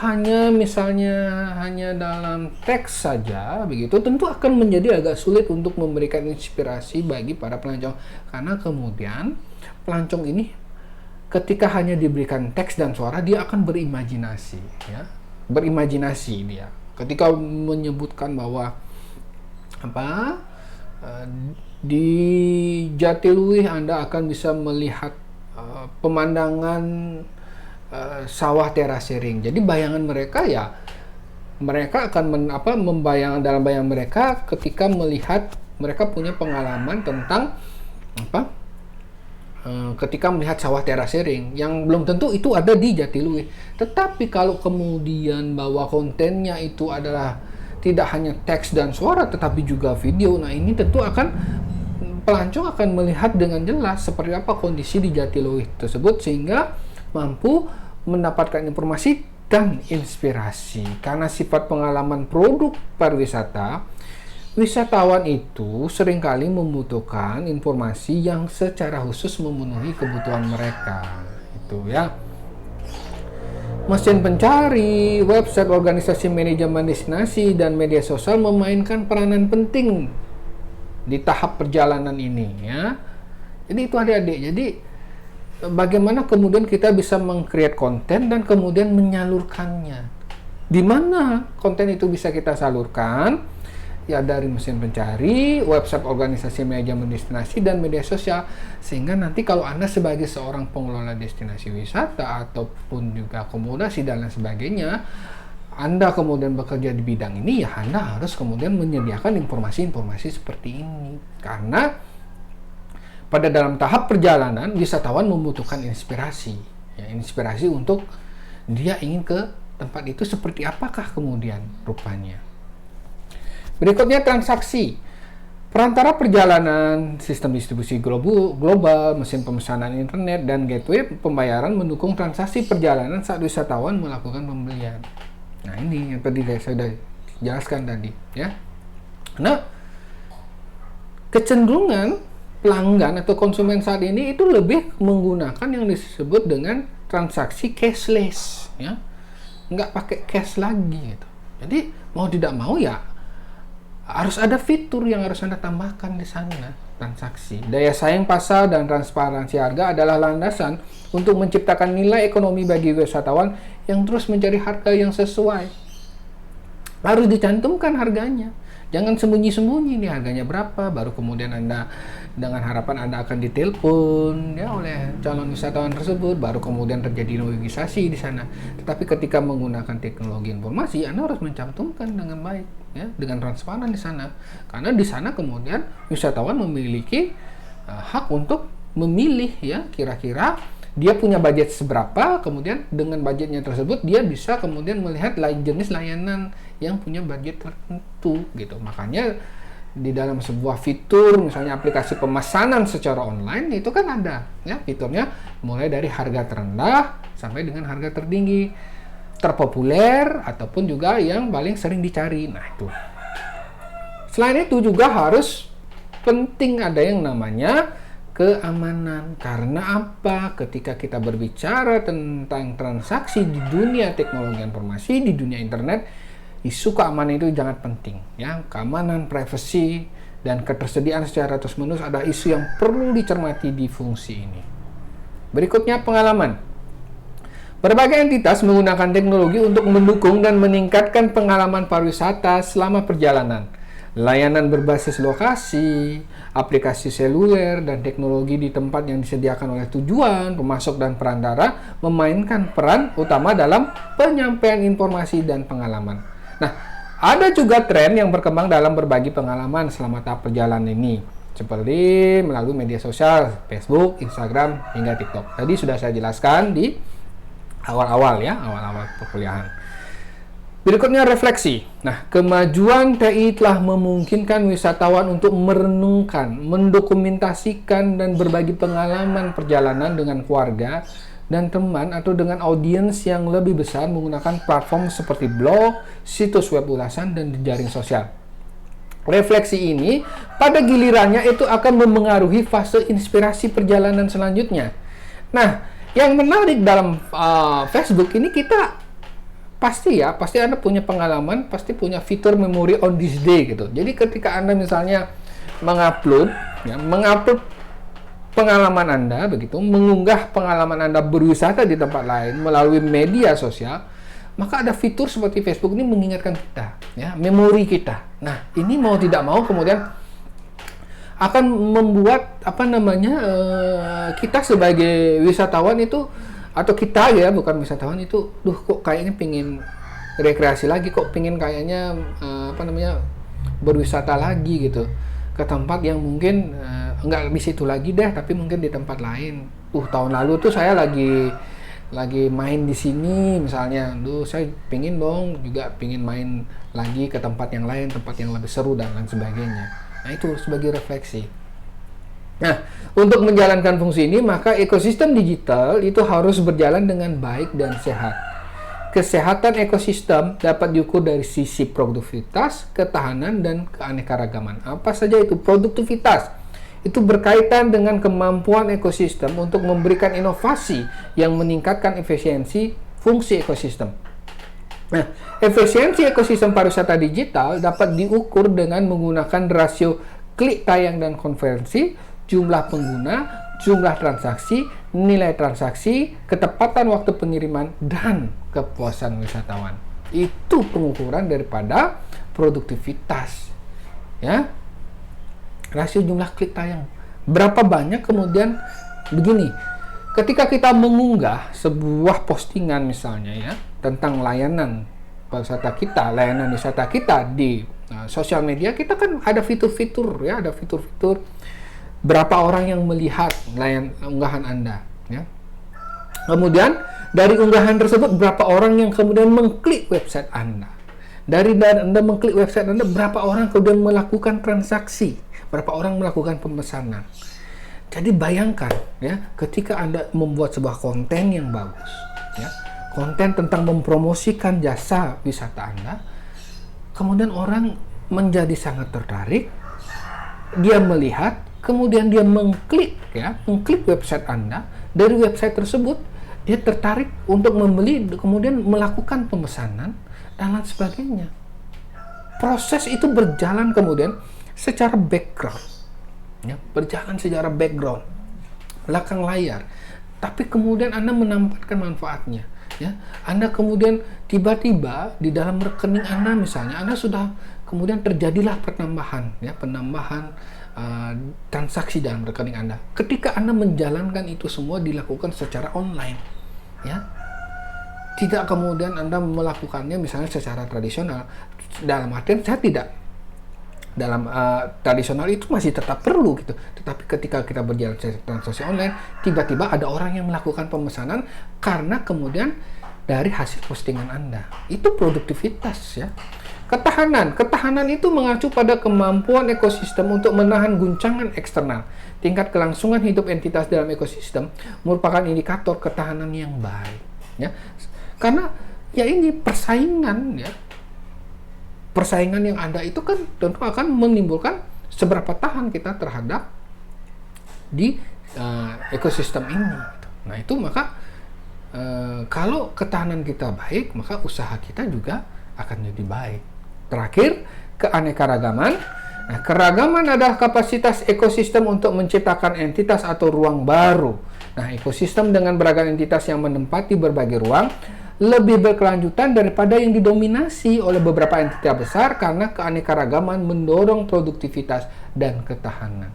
misalnya hanya dalam teks saja begitu, tentu akan menjadi agak sulit untuk memberikan inspirasi bagi para pelancong, karena kemudian pelancong ini ketika hanya diberikan teks dan suara, dia akan berimajinasi ya. Dia ketika menyebutkan bahwa di Jatiluwih Anda akan bisa melihat pemandangan sawah terasering. Jadi bayangan mereka ya, mereka akan membayang dalam bayangan mereka ketika melihat, mereka punya pengalaman tentang ketika melihat sawah terasering yang belum tentu itu ada di Jatiluwih. Tetapi kalau kemudian bahwa kontennya itu adalah tidak hanya teks dan suara tetapi juga video, nah ini tentu pelancong akan melihat dengan jelas seperti apa kondisi di Jatiluwih tersebut, sehingga mampu mendapatkan informasi dan inspirasi. Karena sifat pengalaman produk pariwisata, wisatawan itu seringkali membutuhkan informasi yang secara khusus memenuhi kebutuhan mereka. Itu ya. Mesin pencari, website organisasi manajemen destinasi, dan media sosial memainkan peranan penting di tahap perjalanan ini ya. Jadi itu adik-adik. Jadi bagaimana kemudian kita bisa meng-create konten dan kemudian menyalurkannya. Di mana konten itu bisa kita salurkan? Ya dari mesin pencari, website organisasi manajemen destinasi, dan media sosial. Sehingga nanti kalau Anda sebagai seorang pengelola destinasi wisata ataupun juga akomodasi dan lain sebagainya, Anda kemudian bekerja di bidang ini, ya Anda harus kemudian menyediakan informasi-informasi seperti ini. Karena pada dalam tahap perjalanan, wisatawan membutuhkan inspirasi. Ya, inspirasi untuk dia ingin ke tempat itu seperti apakah kemudian rupanya. Berikutnya transaksi. Perantara perjalanan, sistem distribusi global, mesin pemesanan internet, dan gateway pembayaran mendukung transaksi perjalanan saat wisatawan melakukan pembelian. Nah, ini yang tadi saya sudah jelaskan tadi, ya. Nah, kecenderungan pelanggan atau konsumen saat ini itu lebih menggunakan yang disebut dengan transaksi cashless, ya. Nggak pakai cash lagi, gitu. Jadi, mau tidak mau ya, harus ada fitur yang harus Anda tambahkan di sana, transaksi. Daya saing pasar dan transparansi harga adalah landasan untuk menciptakan nilai ekonomi bagi wisatawan yang terus mencari harga yang sesuai. Harus dicantumkan harganya. Jangan sembunyi-sembunyi nih harganya berapa, baru kemudian Anda dengan harapan Anda akan ditelepon ya oleh calon wisatawan tersebut, baru kemudian terjadi negosiasi di sana. Tetapi ketika menggunakan teknologi informasi, Anda harus mencantumkan dengan baik, ya, dengan transparan di sana. Karena di sana kemudian wisatawan memiliki hak untuk memilih, ya, kira-kira dia punya budget seberapa, kemudian dengan budgetnya tersebut dia bisa kemudian melihat jenis layanan yang punya budget tertentu, gitu. Makanya di dalam sebuah fitur, misalnya aplikasi pemesanan secara online, itu kan ada, ya, fiturnya mulai dari harga terendah sampai dengan harga tertinggi, terpopuler ataupun juga yang paling sering dicari. Nah, itu. Selain itu juga harus penting ada yang namanya keamanan. Karena apa? Ketika kita berbicara tentang transaksi di dunia teknologi informasi, di dunia internet, isu keamanan itu sangat penting, ya. Keamanan, privasi, dan ketersediaan secara terus-menerus adalah isu yang perlu dicermati di fungsi ini. Berikutnya pengalaman. Berbagai entitas menggunakan teknologi untuk mendukung dan meningkatkan pengalaman pariwisata selama perjalanan. Layanan berbasis lokasi, aplikasi seluler, dan teknologi di tempat yang disediakan oleh tujuan, pemasok, dan perantara memainkan peran utama dalam penyampaian informasi dan pengalaman. Nah, ada juga tren yang berkembang dalam berbagi pengalaman selama tahap perjalanan ini, seperti melalui media sosial, Facebook, Instagram, hingga TikTok. Tadi sudah saya jelaskan di awal-awal, ya, awal-awal perkuliahan. Berikutnya refleksi. Nah, kemajuan TI telah memungkinkan wisatawan untuk merenungkan, mendokumentasikan, dan berbagi pengalaman perjalanan dengan keluarga dan teman atau dengan audiens yang lebih besar menggunakan platform seperti blog, situs web ulasan, dan jaring sosial. Refleksi ini pada gilirannya itu akan memengaruhi fase inspirasi perjalanan selanjutnya. Nah, yang menarik dalam Facebook ini, kita pasti Anda punya pengalaman, pasti punya fitur memory on this day, gitu. Jadi ketika Anda misalnya mengupload pengalaman Anda, begitu, mengunggah pengalaman Anda berwisata di tempat lain melalui media sosial, maka ada fitur seperti Facebook ini mengingatkan kita, ya, memori kita. Nah, ini mau tidak mau kemudian akan membuat kita sebagai wisatawan itu, atau kita, ya, bukan wisatawan itu, kok kayaknya pingin rekreasi lagi, kok pingin kayaknya berwisata lagi, gitu, ke tempat yang mungkin nggak di situ lagi deh, tapi mungkin di tempat lain. Tahun lalu tuh saya lagi main di sini misalnya, saya pingin main lagi ke tempat yang lain, tempat yang lebih seru dan lain sebagainya. Nah, itu sebagai refleksi. Nah, untuk menjalankan fungsi ini, maka ekosistem digital itu harus berjalan dengan baik dan sehat. Kesehatan ekosistem dapat diukur dari sisi produktivitas, ketahanan, dan keanekaragaman. Apa saja itu? Produktivitas itu berkaitan dengan kemampuan ekosistem untuk memberikan inovasi yang meningkatkan efisiensi fungsi ekosistem. Nah, efisiensi ekosistem pariwisata digital dapat diukur dengan menggunakan rasio klik tayang dan konversi, jumlah pengguna, jumlah transaksi, nilai transaksi, ketepatan waktu pengiriman, dan kepuasan wisatawan. Itu pengukuran daripada produktivitas, ya. Rasio jumlah klik tayang. Berapa banyak kemudian begini, ketika kita mengunggah sebuah postingan misalnya, ya, tentang layanan wisata kita di sosial media, kita kan ada fitur-fitur, ya, ada fitur-fitur berapa orang yang melihat unggahan Anda, ya. Kemudian dari unggahan tersebut berapa orang yang kemudian mengklik website Anda. Dari Anda mengklik website Anda, berapa orang kemudian melakukan transaksi, berapa orang melakukan pemesanan. Jadi bayangkan ya, ketika Anda membuat sebuah konten yang bagus, ya, konten tentang mempromosikan jasa wisata Anda, kemudian orang menjadi sangat tertarik, dia melihat, kemudian dia mengklik website Anda. Dari website tersebut dia tertarik untuk membeli, kemudian melakukan pemesanan dan lain sebagainya. Proses itu berjalan kemudian secara background, ya, berjalan secara background, belakang layar. Tapi kemudian Anda menampakkan manfaatnya, ya. Anda kemudian tiba-tiba di dalam rekening Anda misalnya, Anda sudah kemudian terjadilah penambahan transaksi dalam rekening Anda. Ketika Anda menjalankan itu semua dilakukan secara online, ya. Tidak kemudian Anda melakukannya misalnya secara tradisional. Dalam artian saya tidak dalam tradisional itu masih tetap perlu gitu. Tetapi ketika kita berjalan transaksi online, tiba-tiba ada orang yang melakukan pemesanan karena kemudian dari hasil postingan Anda. Itu produktivitas, ya. Ketahanan itu mengacu pada kemampuan ekosistem untuk menahan guncangan eksternal. Tingkat kelangsungan hidup entitas dalam ekosistem merupakan indikator ketahanan yang baik, ya. Karena ya ini persaingan, ya. Persaingan yang ada itu kan tentu akan menimbulkan seberapa tahan kita terhadap di ekosistem ini. Nah itu maka kalau ketahanan kita baik, maka usaha kita juga akan jadi baik. Terakhir, keanekaragaman. Nah, keragaman adalah kapasitas ekosistem untuk menciptakan entitas atau ruang baru. Nah, ekosistem dengan beragam entitas yang menempati berbagai ruang lebih berkelanjutan daripada yang didominasi oleh beberapa entitas besar karena keanekaragaman mendorong produktivitas dan ketahanan.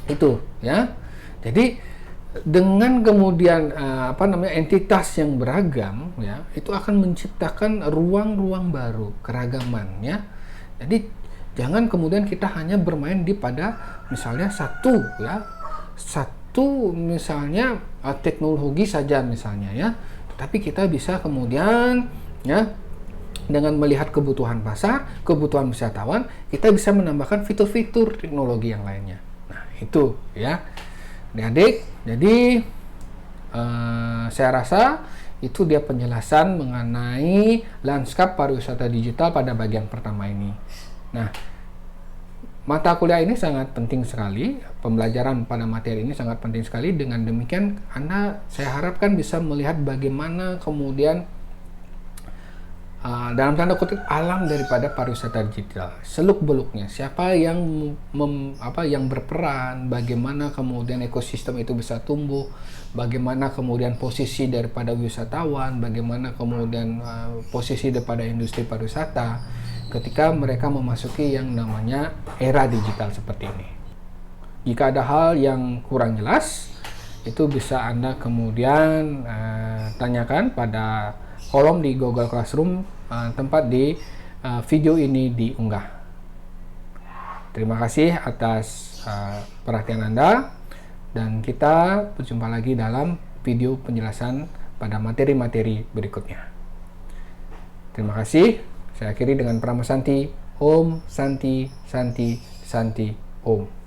Itu, ya. Jadi dengan kemudian entitas yang beragam, ya, itu akan menciptakan ruang-ruang baru, keragaman, ya. Jadi jangan kemudian kita hanya bermain di pada misalnya satu misalnya teknologi saja misalnya, ya. Tapi kita bisa kemudian, ya, dengan melihat kebutuhan pasar, kebutuhan wisatawan, kita bisa menambahkan fitur-fitur teknologi yang lainnya. Nah, itu, ya. Adik-adik, jadi saya rasa itu dia penjelasan mengenai lanskap pariwisata digital pada bagian pertama ini. Nah, mata kuliah ini sangat penting sekali, pembelajaran pada materi ini sangat penting sekali. Dengan demikian, saya harapkan bisa melihat bagaimana kemudian dalam tanda kutip alam daripada pariwisata digital, seluk-beluknya, siapa yang yang berperan, bagaimana kemudian ekosistem itu bisa tumbuh, bagaimana kemudian posisi daripada wisatawan, bagaimana kemudian posisi daripada industri pariwisata ketika mereka memasuki yang namanya era digital seperti ini. Jika ada hal yang kurang jelas, itu bisa Anda kemudian tanyakan pada kolom di Google Classroom tempat di video ini diunggah. Terima kasih atas perhatian Anda, dan kita berjumpa lagi dalam video penjelasan pada materi-materi berikutnya. Terima kasih. Saya akhiri dengan Prama Santi. Om Santi Santi Santi Om.